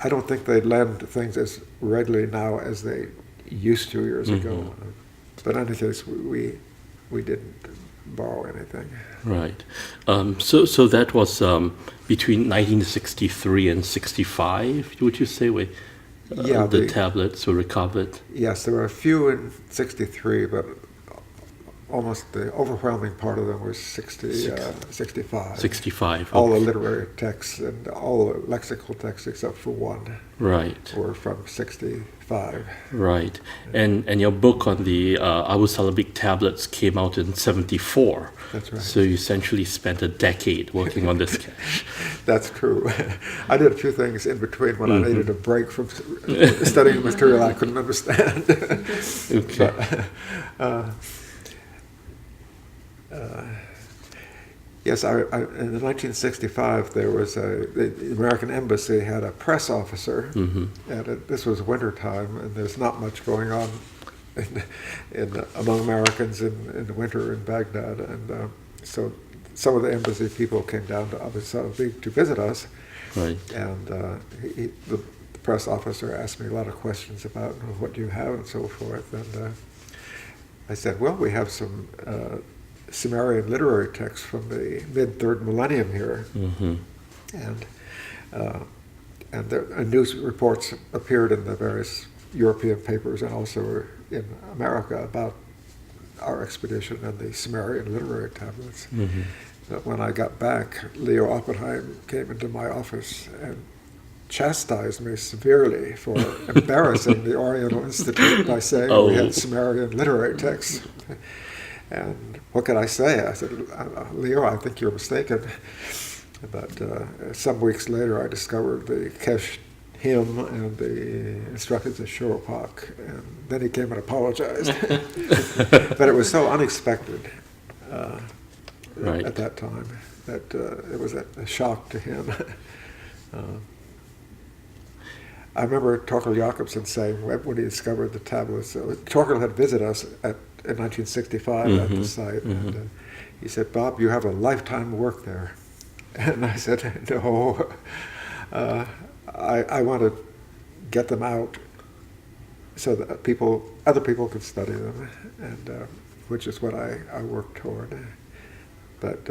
I don't think they lend things as readily now as they used to years ago. But in any case, we didn't borrow anything. Right. So that was between 1963 and 65, would you say? Yeah, the tablets were recovered. yes, there were a few in 63, but almost the overwhelming part of them was 65. 65. All the okay. literary texts and all the lexical texts except for one Right. were from 65. Right, and your book on the Abu Salabic tablets came out in '74. That's right. So you essentially spent a decade working on this cache. That's true. I did a few things in between when I needed a break from studying material I couldn't understand. Okay. Yes, in 1965, there was the American Embassy had a press officer, and this was wintertime, and there's not much going on among Americans in the winter in Baghdad, and so some of the embassy people came down to Abu Salabiq to visit us, Right. and the press officer asked me a lot of questions about what do you have and so forth, and I said, well, we have some Sumerian literary texts from the mid-3rd millennium here, and news reports appeared in the various European papers and also in America about our expedition and the Sumerian literary tablets. But when I got back, Leo Oppenheim came into my office and chastised me severely for embarrassing the Oriental Institute by saying we had Sumerian literary texts. And what could I say? I said, Leo, I think you're mistaken. But some weeks later, I discovered the Kesh hymn and the instructions of Shuruppak, and then he came and apologized. But it was so unexpected Right. at that time that it was a shock to him. I remember Torkel Jacobson saying when he discovered the tablets, Torkel had visited us in 1965 at the site, and he said, Bob, you have a lifetime work there. And I said, no, I want to get them out so that other people could study them, and which is what I worked toward. But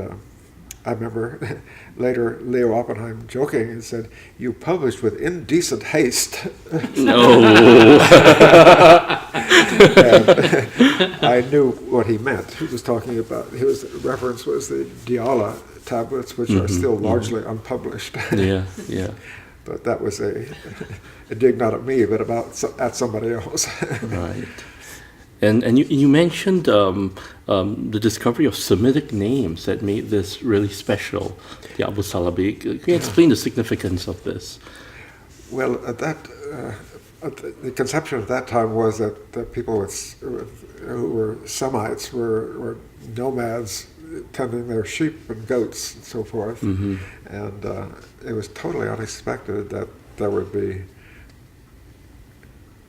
I remember later Leo Oppenheim joking and said, you published with indecent haste. No. I knew what he meant. He was talking about, his reference was the Diyala tablets, which are still largely unpublished. Yeah, yeah. But that was a dig not at me, but at somebody else. Right. And you mentioned the discovery of Semitic names that made this really special, the Abu Salabiq. Can you explain the significance of this? Well, the conception at that time was that the people who were Semites were nomads tending their sheep and goats and so forth. And it was totally unexpected that there would be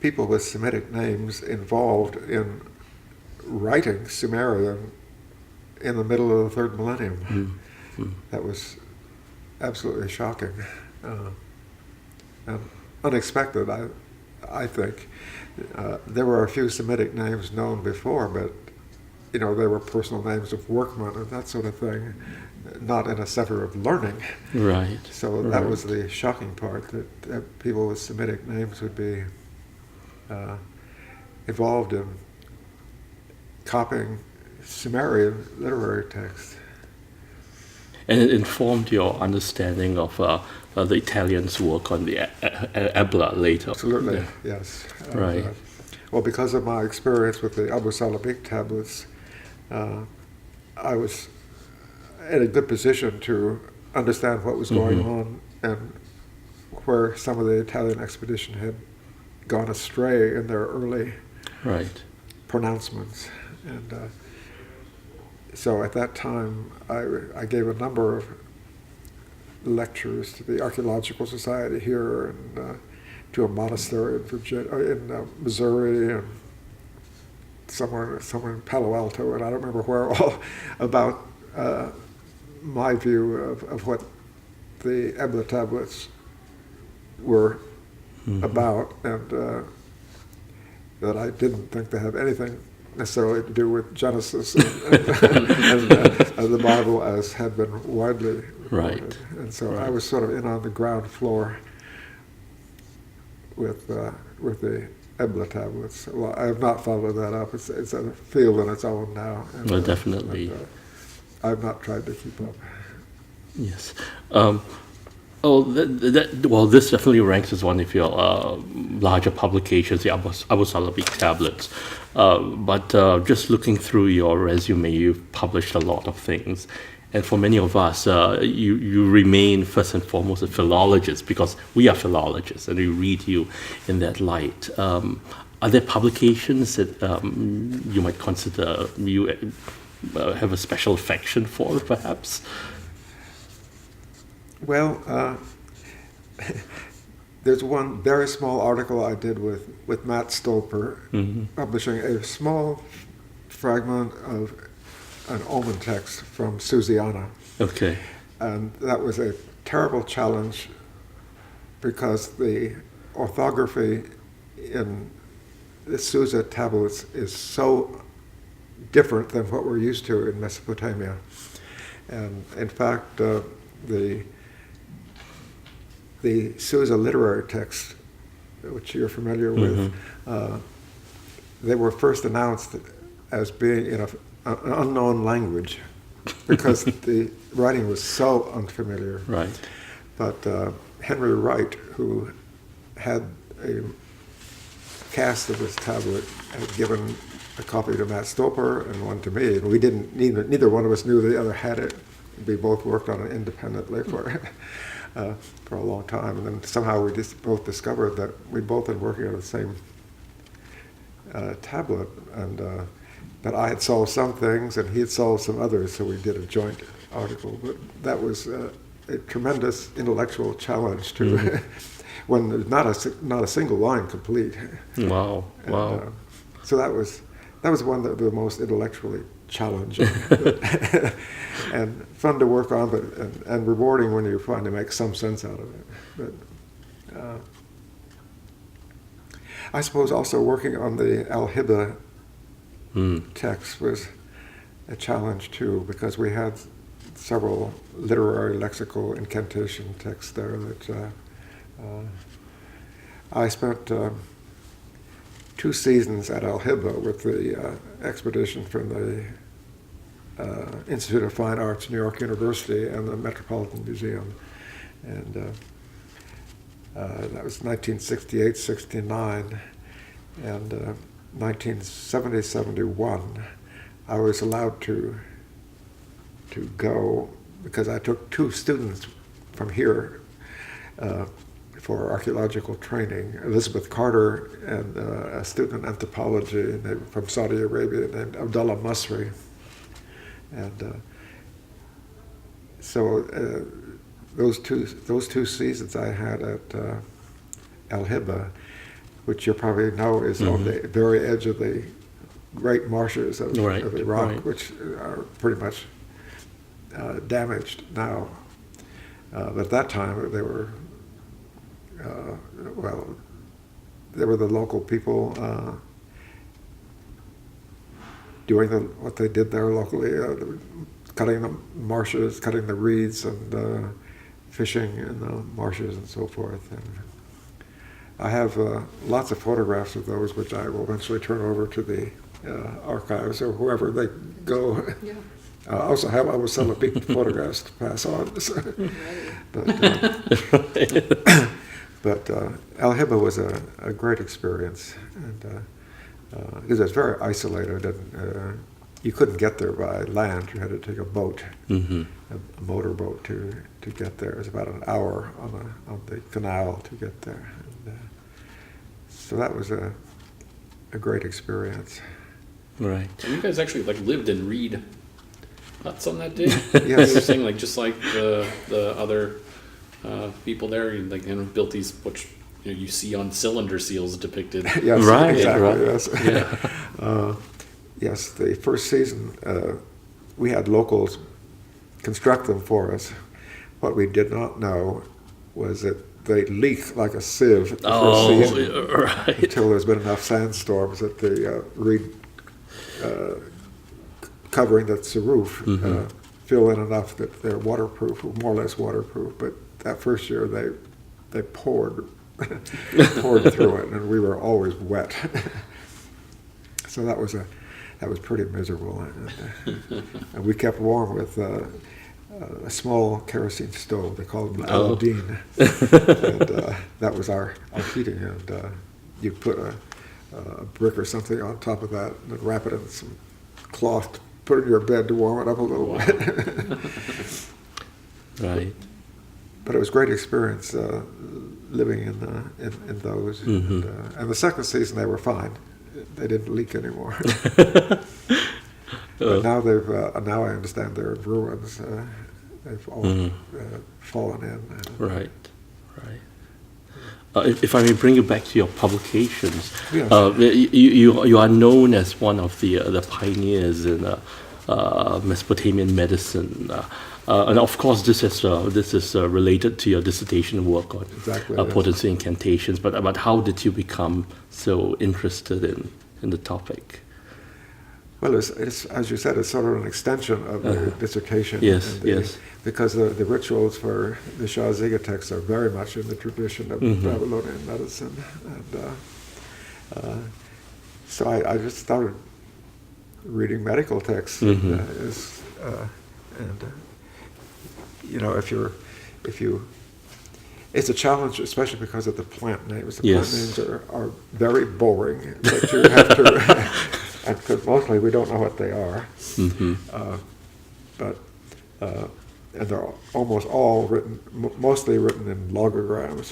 people with Semitic names involved in writing Sumerian in the middle of the 3rd millennium. That was absolutely shocking and unexpected, I think. There were a few Semitic names known before, but they were personal names of workmen and that sort of thing, not in a center of learning. Right. So that was the shocking part, that people with Semitic names would be involved in copying Sumerian literary texts. And it informed your understanding of the Italians' work on the Ebla later. Absolutely, yes. Right. Well, because of my experience with the Abu Salabiq tablets, I was in a good position to understand what was going on and where some of the Italian expedition had gone astray in their early pronouncements. And so at that time, I gave a number of lectures to the Archaeological Society here and to a monastery in Virginia, in Missouri, and somewhere in Palo Alto, and I don't remember where all, about my view of what the Ebla tablets were about, and that I didn't think they had anything necessarily to do with Genesis and the Bible as had been widely reported. And so I was sort of in on the ground floor with the EBLA tablets. Well, I have not followed that up. It's a field on its own now. And, Well, definitely. but, I've not tried to keep up. Yes. Well, this definitely ranks as one of your larger publications, the Abu Salabi tablets. But just looking through your resume, you've published a lot of things. And for many of us, you remain first and foremost a philologist, because we are philologists and we read you in that light. Are there publications that you might consider you have a special affection for, perhaps? Well, there's one very small article I did with Matt Stolper, publishing a small fragment of an Oman text from Susiana. Okay. And that was a terrible challenge because the orthography in the Susa tablets is so different than what we're used to in Mesopotamia. And in fact, the Susa literary text, which you're familiar with, they were first announced as being in an unknown language because the writing was so unfamiliar. Right. But Henry Wright, who had a cast of this tablet, had given a copy to Matt Stolper and one to me, and we didn't. Neither one of us knew the other had it. We both worked on it independently for a long time, and then somehow we just both discovered that we both had working on the same tablet, and that I had solved some things and he had solved some others, so we did a joint article. But that was a tremendous intellectual challenge to when there's not a single line complete. Wow! And, Wow! So that was one of the most intellectually challenging and fun to work on, but and rewarding when you finally make some sense out of it. But I suppose also working on the Al-Hiba text was a challenge too, because we had several literary lexical incantation texts there that I spent 2 seasons at Al-Hiba with the expedition from the Institute of Fine Arts, New York University, and the Metropolitan Museum. And that was 1968-69. And 1970-71, I was allowed to go because I took 2 students from here for archaeological training, Elizabeth Carter and a student in anthropology from Saudi Arabia named Abdullah Masri. And so those two seasons I had at Al-Hiba, which you probably know is on the very edge of the great marshes of Iraq, which are pretty much damaged now. But at that time, they were they were the local people doing what they did there locally, cutting the marshes, cutting the reeds, and fishing in the marshes and so forth. And I have lots of photographs of those, which I will eventually turn over to the archives or whoever they go. Yeah. I also have Abu Salabi photographs to pass on. But Al-Hiba was a great experience, and because it was very isolated, and you couldn't get there by land. You had to take a boat, a motorboat to get there. It was about an hour on the canal to get there. And, so that was a great experience. Right. And you guys actually lived in reed huts on that day? Yes. You were saying just like the other people there, you built these, which you see on cylinder seals depicted. Yes, right, exactly. right. Yes. Yeah. Yes, the first season we had locals construct them for us. What we did not know was that they leak like a sieve the first season Right. until there's been enough sandstorms that the reed covering that's the roof fill in enough that they're waterproof, or more or less waterproof. But that first year they poured poured through it, and we were always wet. So that was pretty miserable. And we kept warm with a small kerosene stove. They called them Aladdin. And that was our heating. And you put a brick or something on top of that and wrap it in some cloth, put it in your bed to warm it up a little bit. Right. But it was a great experience living in those. And the second season they were fine. They didn't leak anymore. But now now I understand they're in ruins. They've all fallen in. Right. If I may bring you back to your publications, Yes. you are known as one of the pioneers in Mesopotamian medicine, and of course this is related to your dissertation work on Exactly, yes. potency incantations. But how did you become so interested in the topic? Well, it's as you said, it's sort of an extension of the dissertation. Yes, and yes. Because the rituals for the Shah Ziga texts are very much in the tradition of Babylonian medicine. And so I just started reading medical texts. If you, it's a challenge, especially because of the plant names. The Yes. plant names are very boring, but you have to, and because mostly we don't know what they are. And they're almost all written, mostly written in logograms,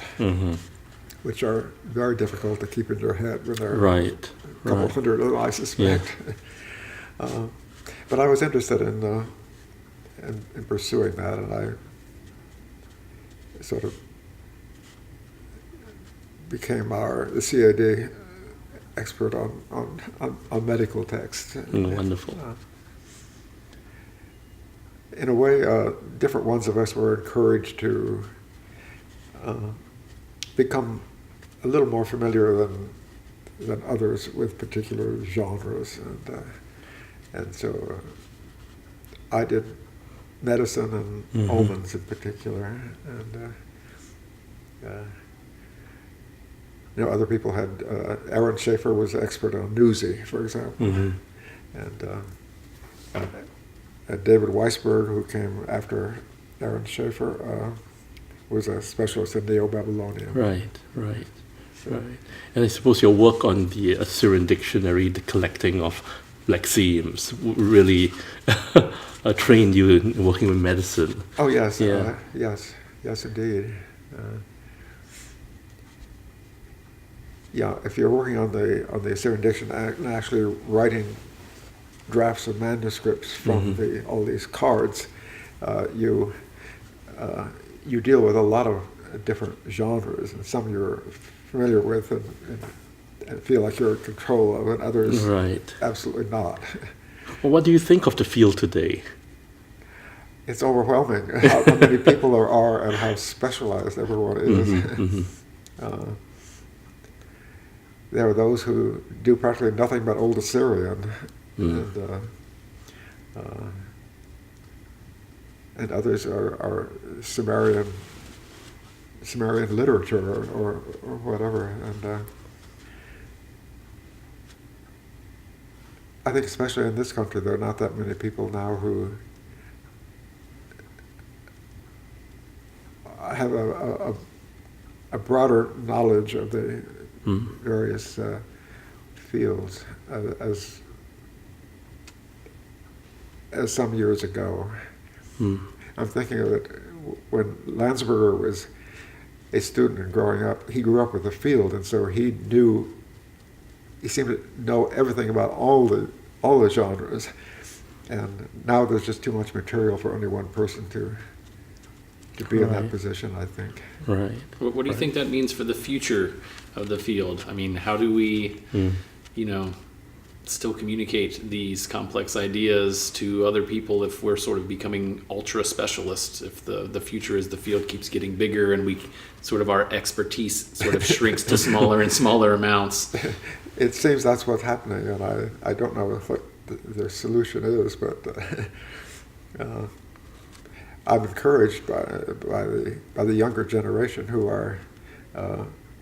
which are very difficult to keep in your head when they're Right. a couple hundred of them, I suspect. But I was interested in pursuing that, and I sort of became the CAD expert on medical texts. Wonderful. In a way, different ones of us were encouraged to become a little more familiar than others with particular genres, and so I did medicine and omens in particular, and other people had. Aaron Schaefer was an expert on Newsy, for example, and David Weisberg, who came after Aaron Schaefer, was a specialist in Neo-Babylonian. Right. And I suppose your work on the Assyrian dictionary, the collecting of lexemes, really trained you in working with medicine. Oh yes, Yeah. yes indeed. If you're working on the Assyrian dictionary and actually writing drafts of manuscripts from all these cards, you deal with a lot of different genres, and some you're familiar with and feel like you're in control of, and others Right. absolutely not. Well, what do you think of the field today? It's overwhelming how many people there are and how specialized everyone is. There are those who do practically nothing but Old Assyrian, and others are Sumerian literature or whatever. And I think especially in this country, there are not that many people now who have a broader knowledge of the various fields as some years ago. I'm thinking of it when Landsberger was a student and growing up. He grew up with the field, and so he seemed to know everything about all the genres. And now there's just too much material for only one person to be in that Right. position, I think. Right. What do you think that means for the future of the field? I mean, how do we, still communicate these complex ideas to other people if we're sort of becoming ultra specialists? If the future is the field keeps getting bigger and we sort of our expertise sort of shrinks to smaller and smaller amounts. It seems that's what's happening, and I don't know what the solution is, but I'm encouraged by the younger generation who are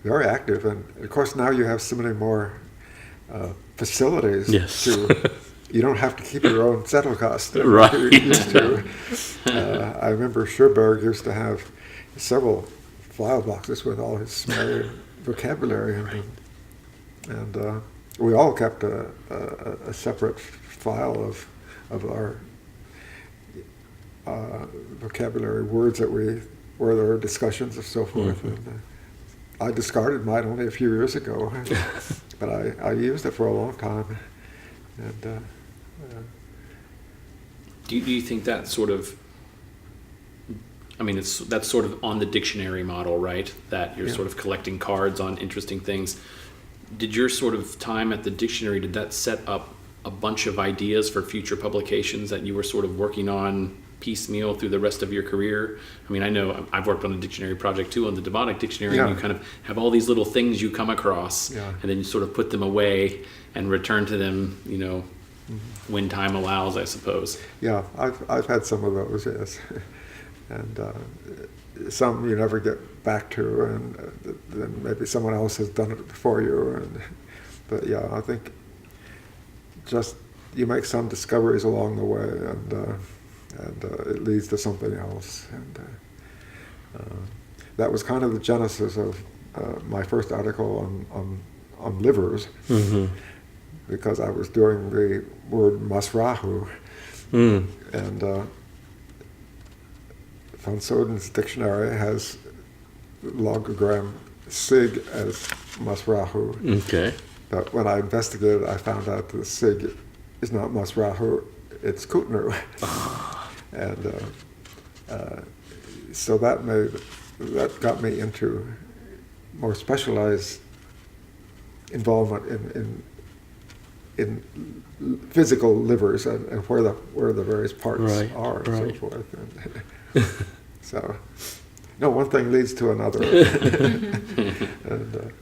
very active, and of course now you have so many more facilities. Yes. You don't have to keep your own Zettelkasten Right. like you used to. I remember Scherberg used to have several file boxes with all his Sumerian vocabulary in them, and we all kept a separate file of our vocabulary words where there were discussions and so forth. Mm-hmm. And, I discarded mine only a few years ago, but I used it for a long time. And Do you think that sort of, I mean, that's sort of on the dictionary model, right? That you're Yeah. sort of collecting cards on interesting things. Did your sort of time at the dictionary, did that set up a bunch of ideas for future publications that you were sort of working on piecemeal through the rest of your career? I mean, I know I've worked on a dictionary project too, on the Demonic Dictionary, and Yeah. you kind of have all these little things you come across, Yeah. and then you sort of put them away and return to them, when time allows, I suppose. yeah, I've had some of those, yes, and some you never get back to, and then maybe someone else has done it for you. But yeah, I think just you make some discoveries along the way, and it leads to something else. And that was kind of the genesis of my first article on livers, Mm-hmm. because I was doing the word Masrahu, Mm. and Van Soden's dictionary has logogram sig as Masrahu. Okay. But when I investigated, I found out that sig is not Masrahu, it's Kutner. And so that got me into more specialized involvement in physical livers and where the various parts Right, are and so right. forth. And so, no, one thing leads to another. And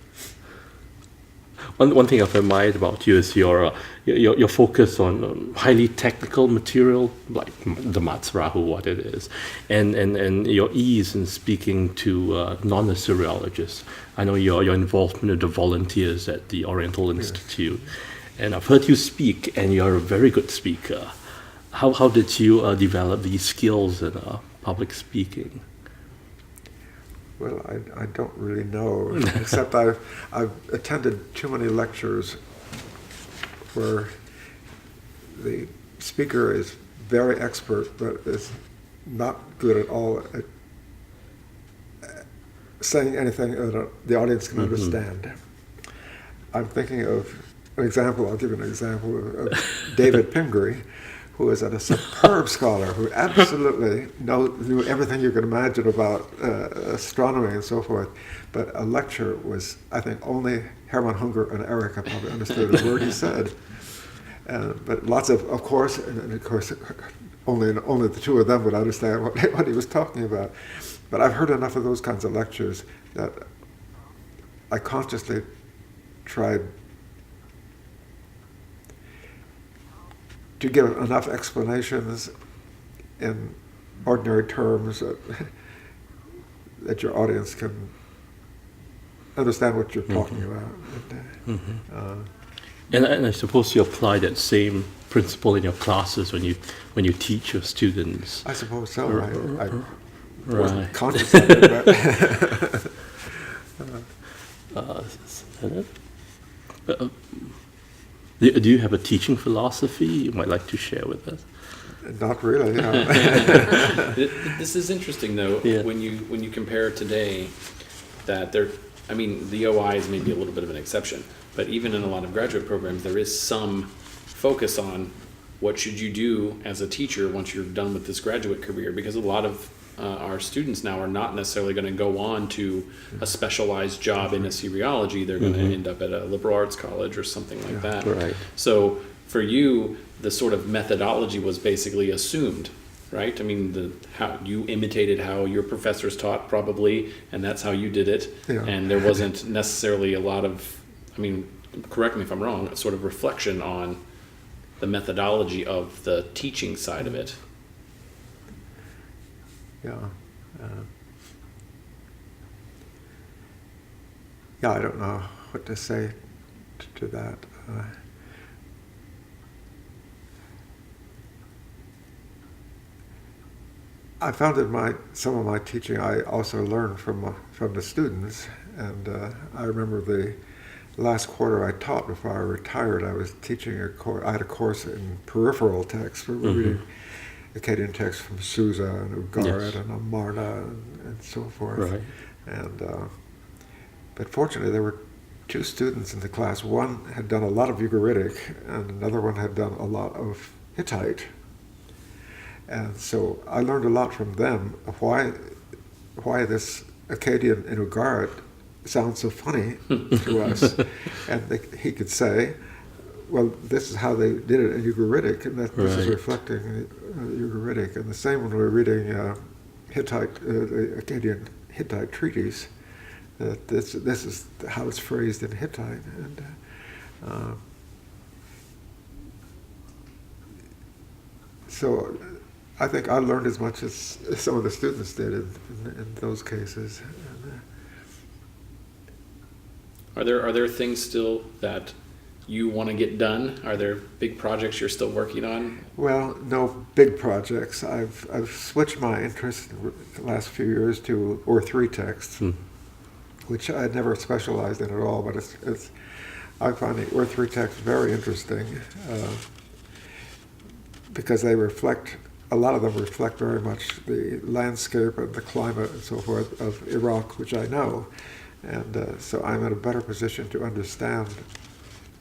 One thing I've admired about you is your focus on highly technical material, like the Matsrahu, what it is, and your ease in speaking to non-Assyriologists. I know your involvement with the volunteers at the Oriental Institute, and I've heard you speak, and you're a very good speaker. How did you develop these skills in public speaking? well, I don't really know, except I've attended too many lectures where the speaker is very expert, but is not good at all at saying anything that the audience can understand. I'm thinking of an example. I'll give you an example of David Pingree, who is a superb scholar who absolutely knew everything you can imagine about astronomy and so forth. But a lecture was, I think, only Hermann Hunger and Erica probably understood a word he said. But lots of course, and of course, only the two of them would understand what he was talking about. But I've heard enough of those kinds of lectures that I consciously tried to give enough explanations in ordinary terms that your audience can understand what you're talking about. And I suppose you apply that same principle in your classes when you teach your students. I suppose so. I Right. wasn't conscious of it, but Do you have a teaching philosophy you might like to share with us? not really. No. This is interesting though, Yeah. when you compare today that the OI is maybe a little bit of an exception, but even in a lot of graduate programs, there is some focus on what should you do as a teacher once you're done with this graduate career, because a lot of our students now are not necessarily going to go on to a specialized job in Assyriology. They're going to end up at a liberal arts college or something like that. Right. So for you, the sort of methodology was basically assumed, right? I mean, how you imitated how your professors taught probably, and that's how you did it. Yeah. And there wasn't necessarily a lot of, correct me if I'm wrong, a sort of reflection on the methodology of the teaching side of it. Yeah. yeah, I don't know what to say to that. I found that some of my teaching I also learned from the students, and I remember the last quarter I taught before I retired. I was teaching I had a course in peripheral text. We were reading Akkadian texts from Susa and Ugarit and Amarna and so forth. Right. And but fortunately, there were two students in the class. One had done a lot of Ugaritic, and another one had done a lot of Hittite. And so I learned a lot from them of why this Akkadian in Ugarit sounds so funny to us. And he could say, well, this is how they did it in Ugaritic, and that this is reflecting Ugaritic. And the same when we were reading Hittite, the Akkadian Hittite treaties, that this is how it's phrased in Hittite. And so I think I learned as much as some of the students did in those cases. Are there things still that you want to get done? Are there big projects you're still working on? Well, no big projects. I've switched my interest in the last few years to OR3 texts, which I had never specialized in at all. But I find the OR3 texts very interesting because they reflect. A lot of them reflect very much the landscape and the climate and so forth of Iraq, which I know. And so I'm in a better position to understand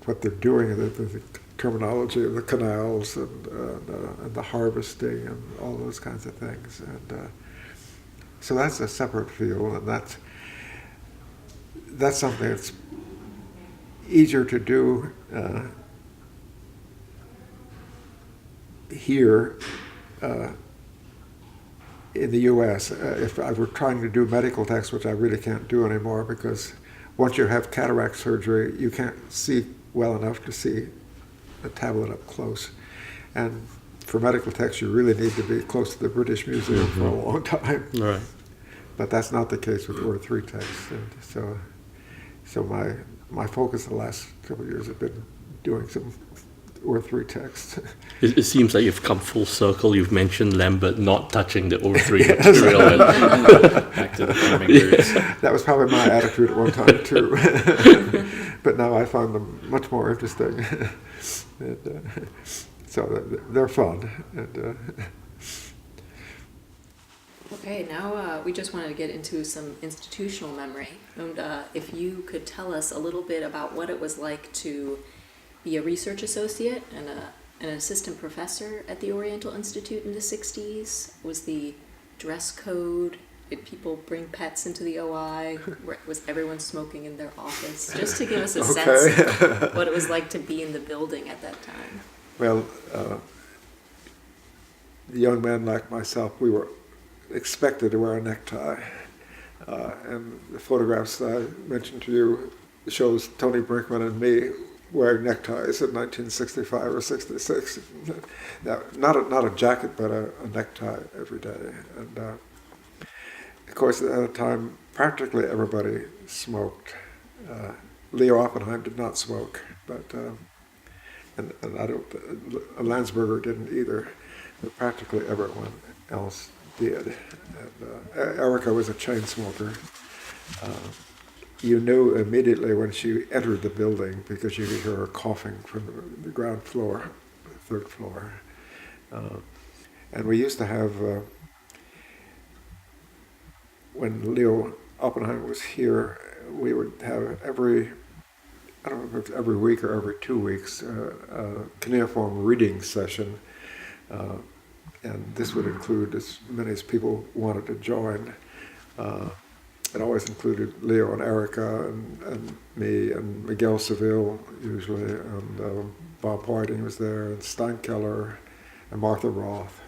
what they're doing, the terminology of the canals and the harvesting and all those kinds of things. And so that's a separate field, and that's something that's easier to do here in the U.S. If I were trying to do medical text, which I really can't do anymore, because once you have cataract surgery, you can't see well enough to see a tablet up close. And for medical text, you really need to be close to the British Museum for a long time. Right. But that's not the case with OR3 text. And so my focus the last couple of years has been doing some OR3 text. It seems like you've come full circle. You've mentioned Lambert not touching the OR3 material. Back to the farming roots. That was probably my attitude at one time too. But now I find them much more interesting. And, so they're fun. And, Okay, now we just wanted to get into some institutional memory. And if you could tell us a little bit about what it was like to be a research associate and an assistant professor at the Oriental Institute in the 60s. Was the dress code? Did people bring pets into the OI? Was everyone smoking in their office? Just to give us a sense of what it was like to be in the building at that time. Well, the young men like myself, we were expected to wear a necktie. And the photographs that I mentioned to you shows Tony Brinkman and me wearing neckties in 1965 or 66. Not a jacket, but a necktie every day. And of course, at the time, practically everybody smoked. Leo Oppenheim did not smoke, but and I don't. Landsberger didn't either. But practically everyone else did. And Erica was a chain smoker. You knew immediately when she entered the building because you could hear her coughing from the ground floor, third floor. And we used to have, when Leo Oppenheim was here, we would have I don't know if it's every week or every 2 weeks, a cuneiform reading session. And this would include as many as people wanted to join. It always included Leo and Erica and me and Miguel Seville usually, and Bob Whiting was there, and Steinkeller and Martha Roth.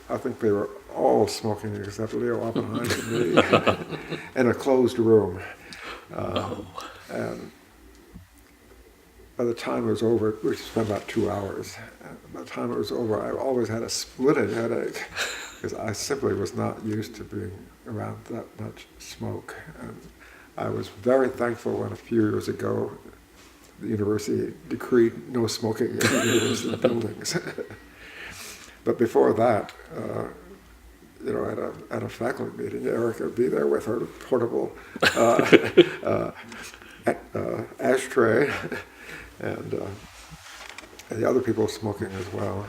I think they were all smoking except Leo Oppenheim and me in a closed room. And by the time it was over, we spent about 2 hours. By the time it was over, I always had a splitting headache because I simply was not used to being around that much smoke. And I was very thankful when a few years ago the university decreed no smoking in university buildings. But before that, at a faculty meeting, Erica would be there with her portable ashtray, and the other people smoking as well.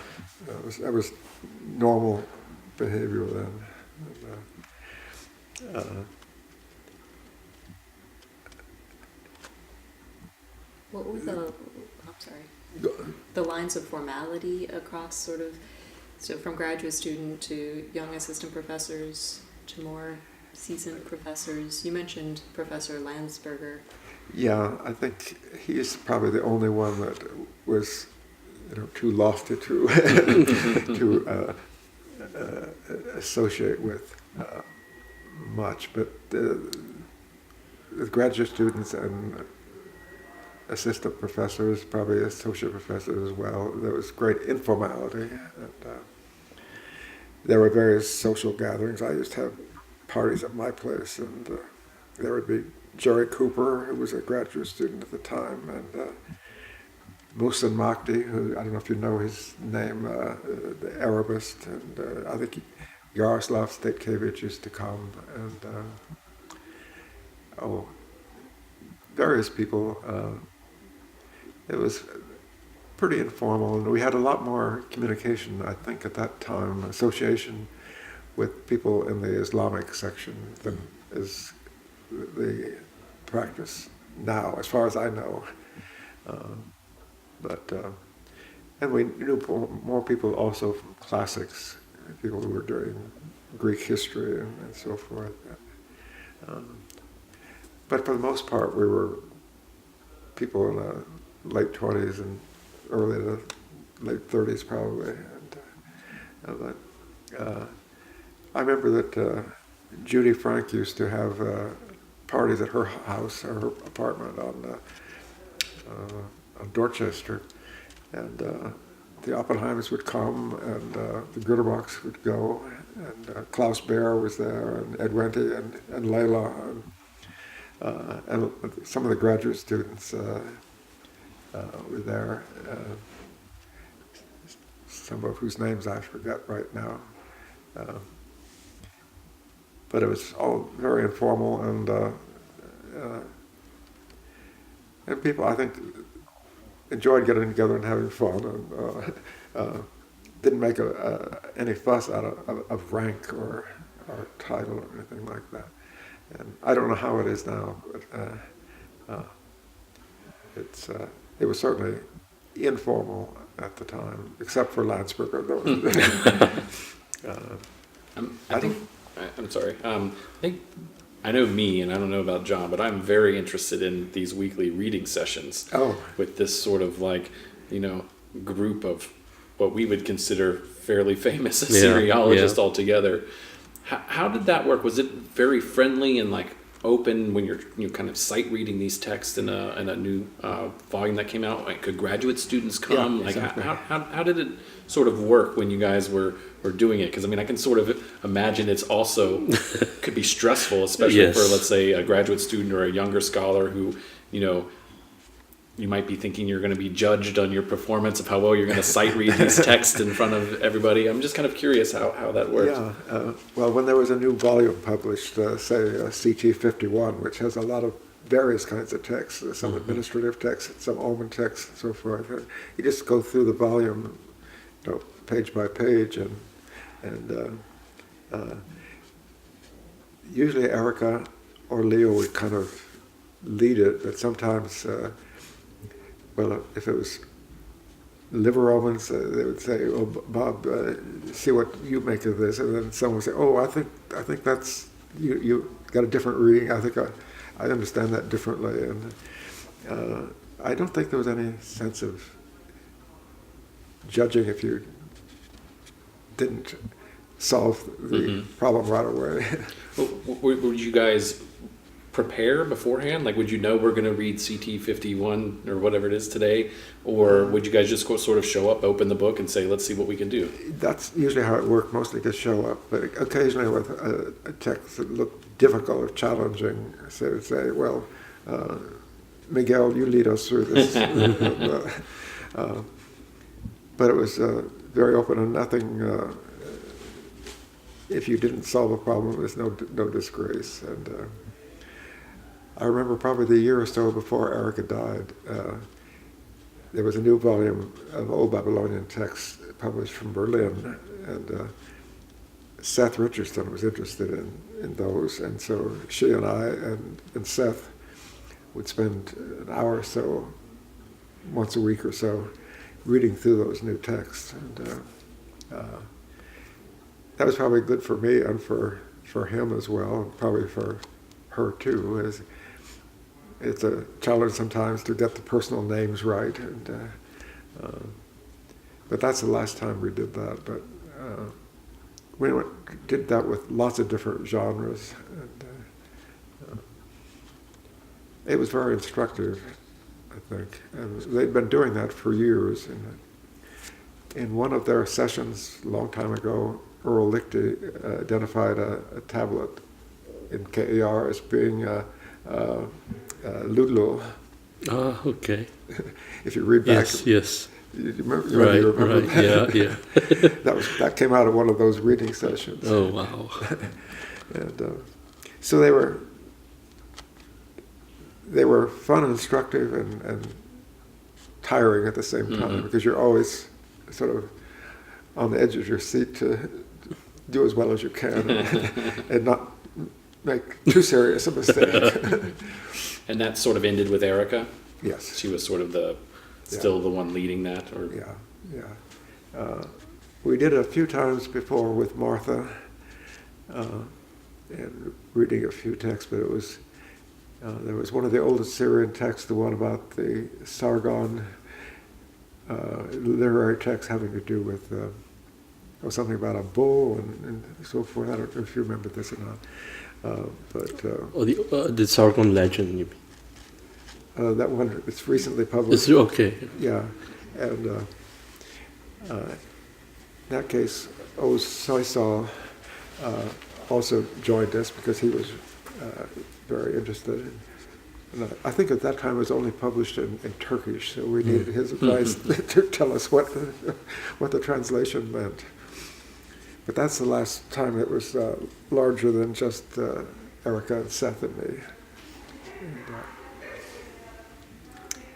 That was normal behavior then. What were the lines of formality across so from graduate student to young assistant professors to more seasoned professors? You mentioned Professor Landsberger. Yeah, I think he's probably the only one that was, too lofty to to associate with much. But the graduate students and assistant professors, probably associate professors as well, there was great informality. And, there were various social gatherings. I used to have parties at my place, and there would be Jerry Cooper, who was a graduate student at the time, and Muhsin Makhdi, who, I don't know if you know his name, the Arabist, and I think Yaroslav Statkevich used to come, and various people. It was pretty informal, and we had a lot more communication, I think, at that time, association with people in the Islamic section than is the practice now, as far as I know. And we knew more people also from classics, people who were doing Greek history and so forth. But for the most part, we were people in the late 20s and early to late 30s probably. I remember that Judy Frank used to have parties at her house, her apartment on Dorchester, and the Oppenheimers would come, and the Güterbachs would go, and Klaus Baer was there, and Ed Wente, and Layla, and some of the graduate students were there, some of whose names I forget right now. But it was all very informal, and people, I think, enjoyed getting together and having fun, and didn't make any fuss out of rank or title or anything like that. And I don't know how it is now, but it was certainly informal at the time, except for Landsberger. I'm sorry. I think I know me, and I don't know about John, but I'm very interested in these weekly reading sessions. With this sort of group of what we would consider fairly famous Assyriologists all together. How did that work? Was it very friendly and open when you're kind of sight reading these texts in a new volume that came out? Could graduate students come? Yeah, exactly. How did it sort of work when you guys were doing it? Because I can sort of imagine it's also could be stressful, especially for, let's say, a graduate student or a younger scholar who you might be thinking you're going to be judged on your performance of how well you're going to sight read these texts in front of everybody. I'm just kind of curious how that works. Yeah, well, when there was a new volume published, say CT 51, which has a lot of various kinds of texts, some administrative texts, some Omen texts, and so forth, you just go through the volume, page by page, and usually Erica or Leo would kind of lead it, but sometimes. Well, if it was liver Romans, they would say, "Oh, Bob, see what you make of this," and then someone would say, "Oh, I think that's you got a different reading. I think I understand that differently," and I don't think there was any sense of judging if you didn't solve the problem right away. Were you guys prepare beforehand? Like, would you know we're going to read CT 51 or whatever it is today? Or would you guys just sort of show up, open the book, and say, let's see what we can do? That's usually how it worked, mostly to show up, but occasionally with a text that looked difficult or challenging, so they would say, well, Miguel, you lead us through this. But it was very open and nothing, if you didn't solve a problem, there's no disgrace. And I remember probably the year or so before Erica died, there was a new volume of Old Babylonian texts published from Berlin, and Seth Richardson was interested in those, and so she and I and Seth would spend an hour or so, once a week or so, reading through those new texts. And that was probably good for me and for him as well, and probably for her too. It's a challenge sometimes to get the personal names right, and but that's the last time we did that. But we did that with lots of different genres, and it was very instructive, I think. And they'd been doing that for years. And in one of their sessions a long time ago, Earl Lichty identified a tablet in KER as being Ludlow. Ah, okay. If you read back, Yes. you remember Right. that? Yeah. that came out of one of those reading sessions. Oh, wow. And so they were fun and instructive and tiring at the same time, because you're always sort of on the edge of your seat to do as well as you can and not make too serious a mistake. And that sort of ended with Erica? Yes. She was sort of still the one leading that? Or Yeah. We did it a few times before with Martha, and reading a few texts, but it was there was one of the oldest Syrian texts, the one about the Sargon, literary text having to do with something about a bull and so forth. I don't know if you remember this or not. The Sargon legend, you mean? That one, it's recently published. Okay. Yeah, and in that case, Oz Soysal also joined us because he was very interested. And I think at that time it was only published in Turkish, so we needed his advice to tell us what the translation meant. But that's the last time it was larger than just Erica and Seth and me.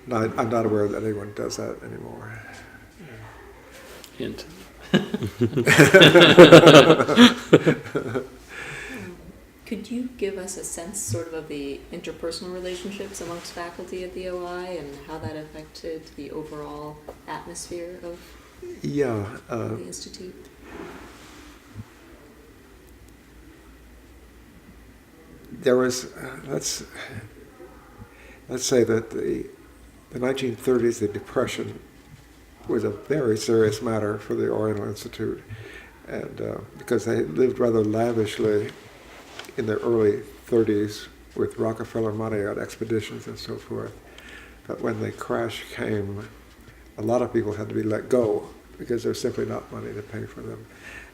And I'm not aware that anyone does that anymore. Hint. Could you give us a sense sort of the interpersonal relationships amongst faculty at the OI and how that affected the overall atmosphere of the Institute? There was, let's say that the 1930s, the Depression, was a very serious matter for the Oriental Institute, and because they lived rather lavishly in their early 30s with Rockefeller money on expeditions and so forth. But when the crash came, a lot of people had to be let go because there's simply not money to pay for them.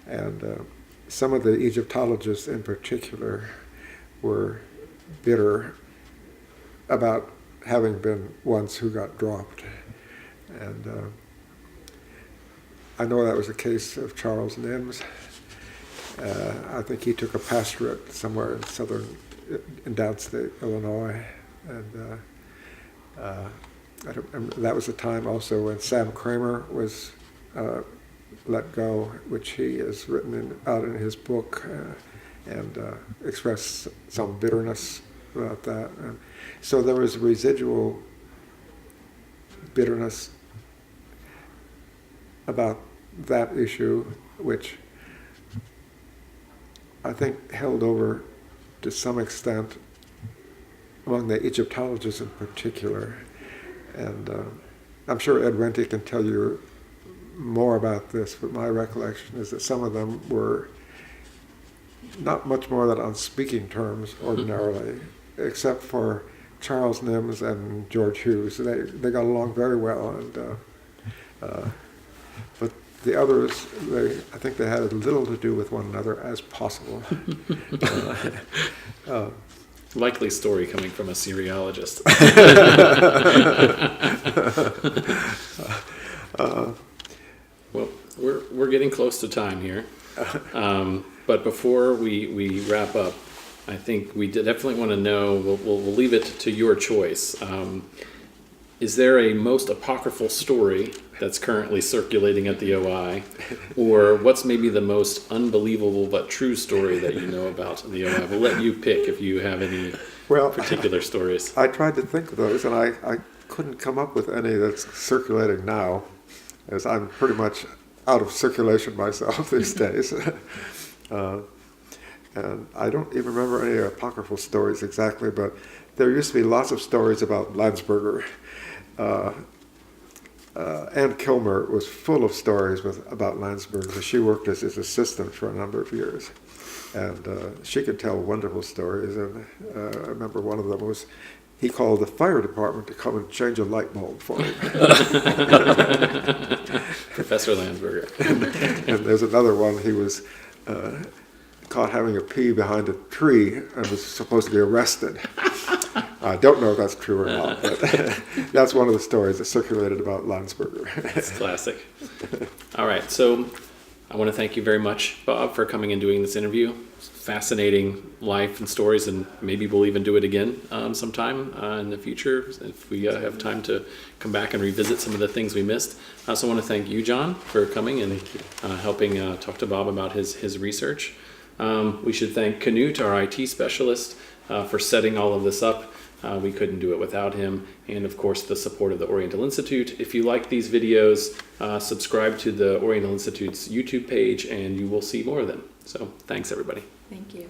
And some of the Egyptologists in particular were bitter about having been ones who got dropped. And I know that was the case of Charles Nims. I think he took a pastorate somewhere in downstate Illinois, and that was the time also when Sam Kramer was let go, which he has written out in his book, and expressed some bitterness about that. And so there was residual bitterness about that issue, which I think held over to some extent among the Egyptologists in particular. And I'm sure Ed Renty can tell you more about this, but my recollection is that some of them were not much more than on speaking terms ordinarily, except for Charles Nims and George Hughes. They got along very well, and but the others, I think they had as little to do with one another as possible. Likely story coming from a seriologist. Well, we're getting close to time here, but before we wrap up, I think we definitely want to know. We'll leave it to your choice. Is there a most apocryphal story that's currently circulating at the OI, or what's maybe the most unbelievable but true story that you know about the OI? We'll let you pick if you have any particular stories. I tried to think of those, and I couldn't come up with any that's circulating now, as I'm pretty much out of circulation myself these days. And I don't even remember any apocryphal stories exactly, but there used to be lots of stories about Landsberger. Ann Kilmer was full of stories about Landsberger. She worked as his assistant for a number of years, and she could tell wonderful stories. And I remember one of them was he called the fire department to come and change a light bulb for him. Professor Landsberger. And there's another one. He was caught having a pee behind a tree and was supposed to be arrested. I don't know if that's true or not, but that's one of the stories that circulated about Landsberger. It's classic. All right, so I want to thank you very much, Bob, for coming and doing this interview. Fascinating life and stories, and maybe we'll even do it again sometime in the future if we have time to come back and revisit some of the things we missed. I also want to thank you, John, for coming and helping talk to Bob about his research. We should thank Canute, our IT specialist, for setting all of this up. We couldn't do it without him, and of course the support of the Oriental Institute. If you like these videos, subscribe to the Oriental Institute's YouTube page and you will see more of them. So thanks everybody. Thank you.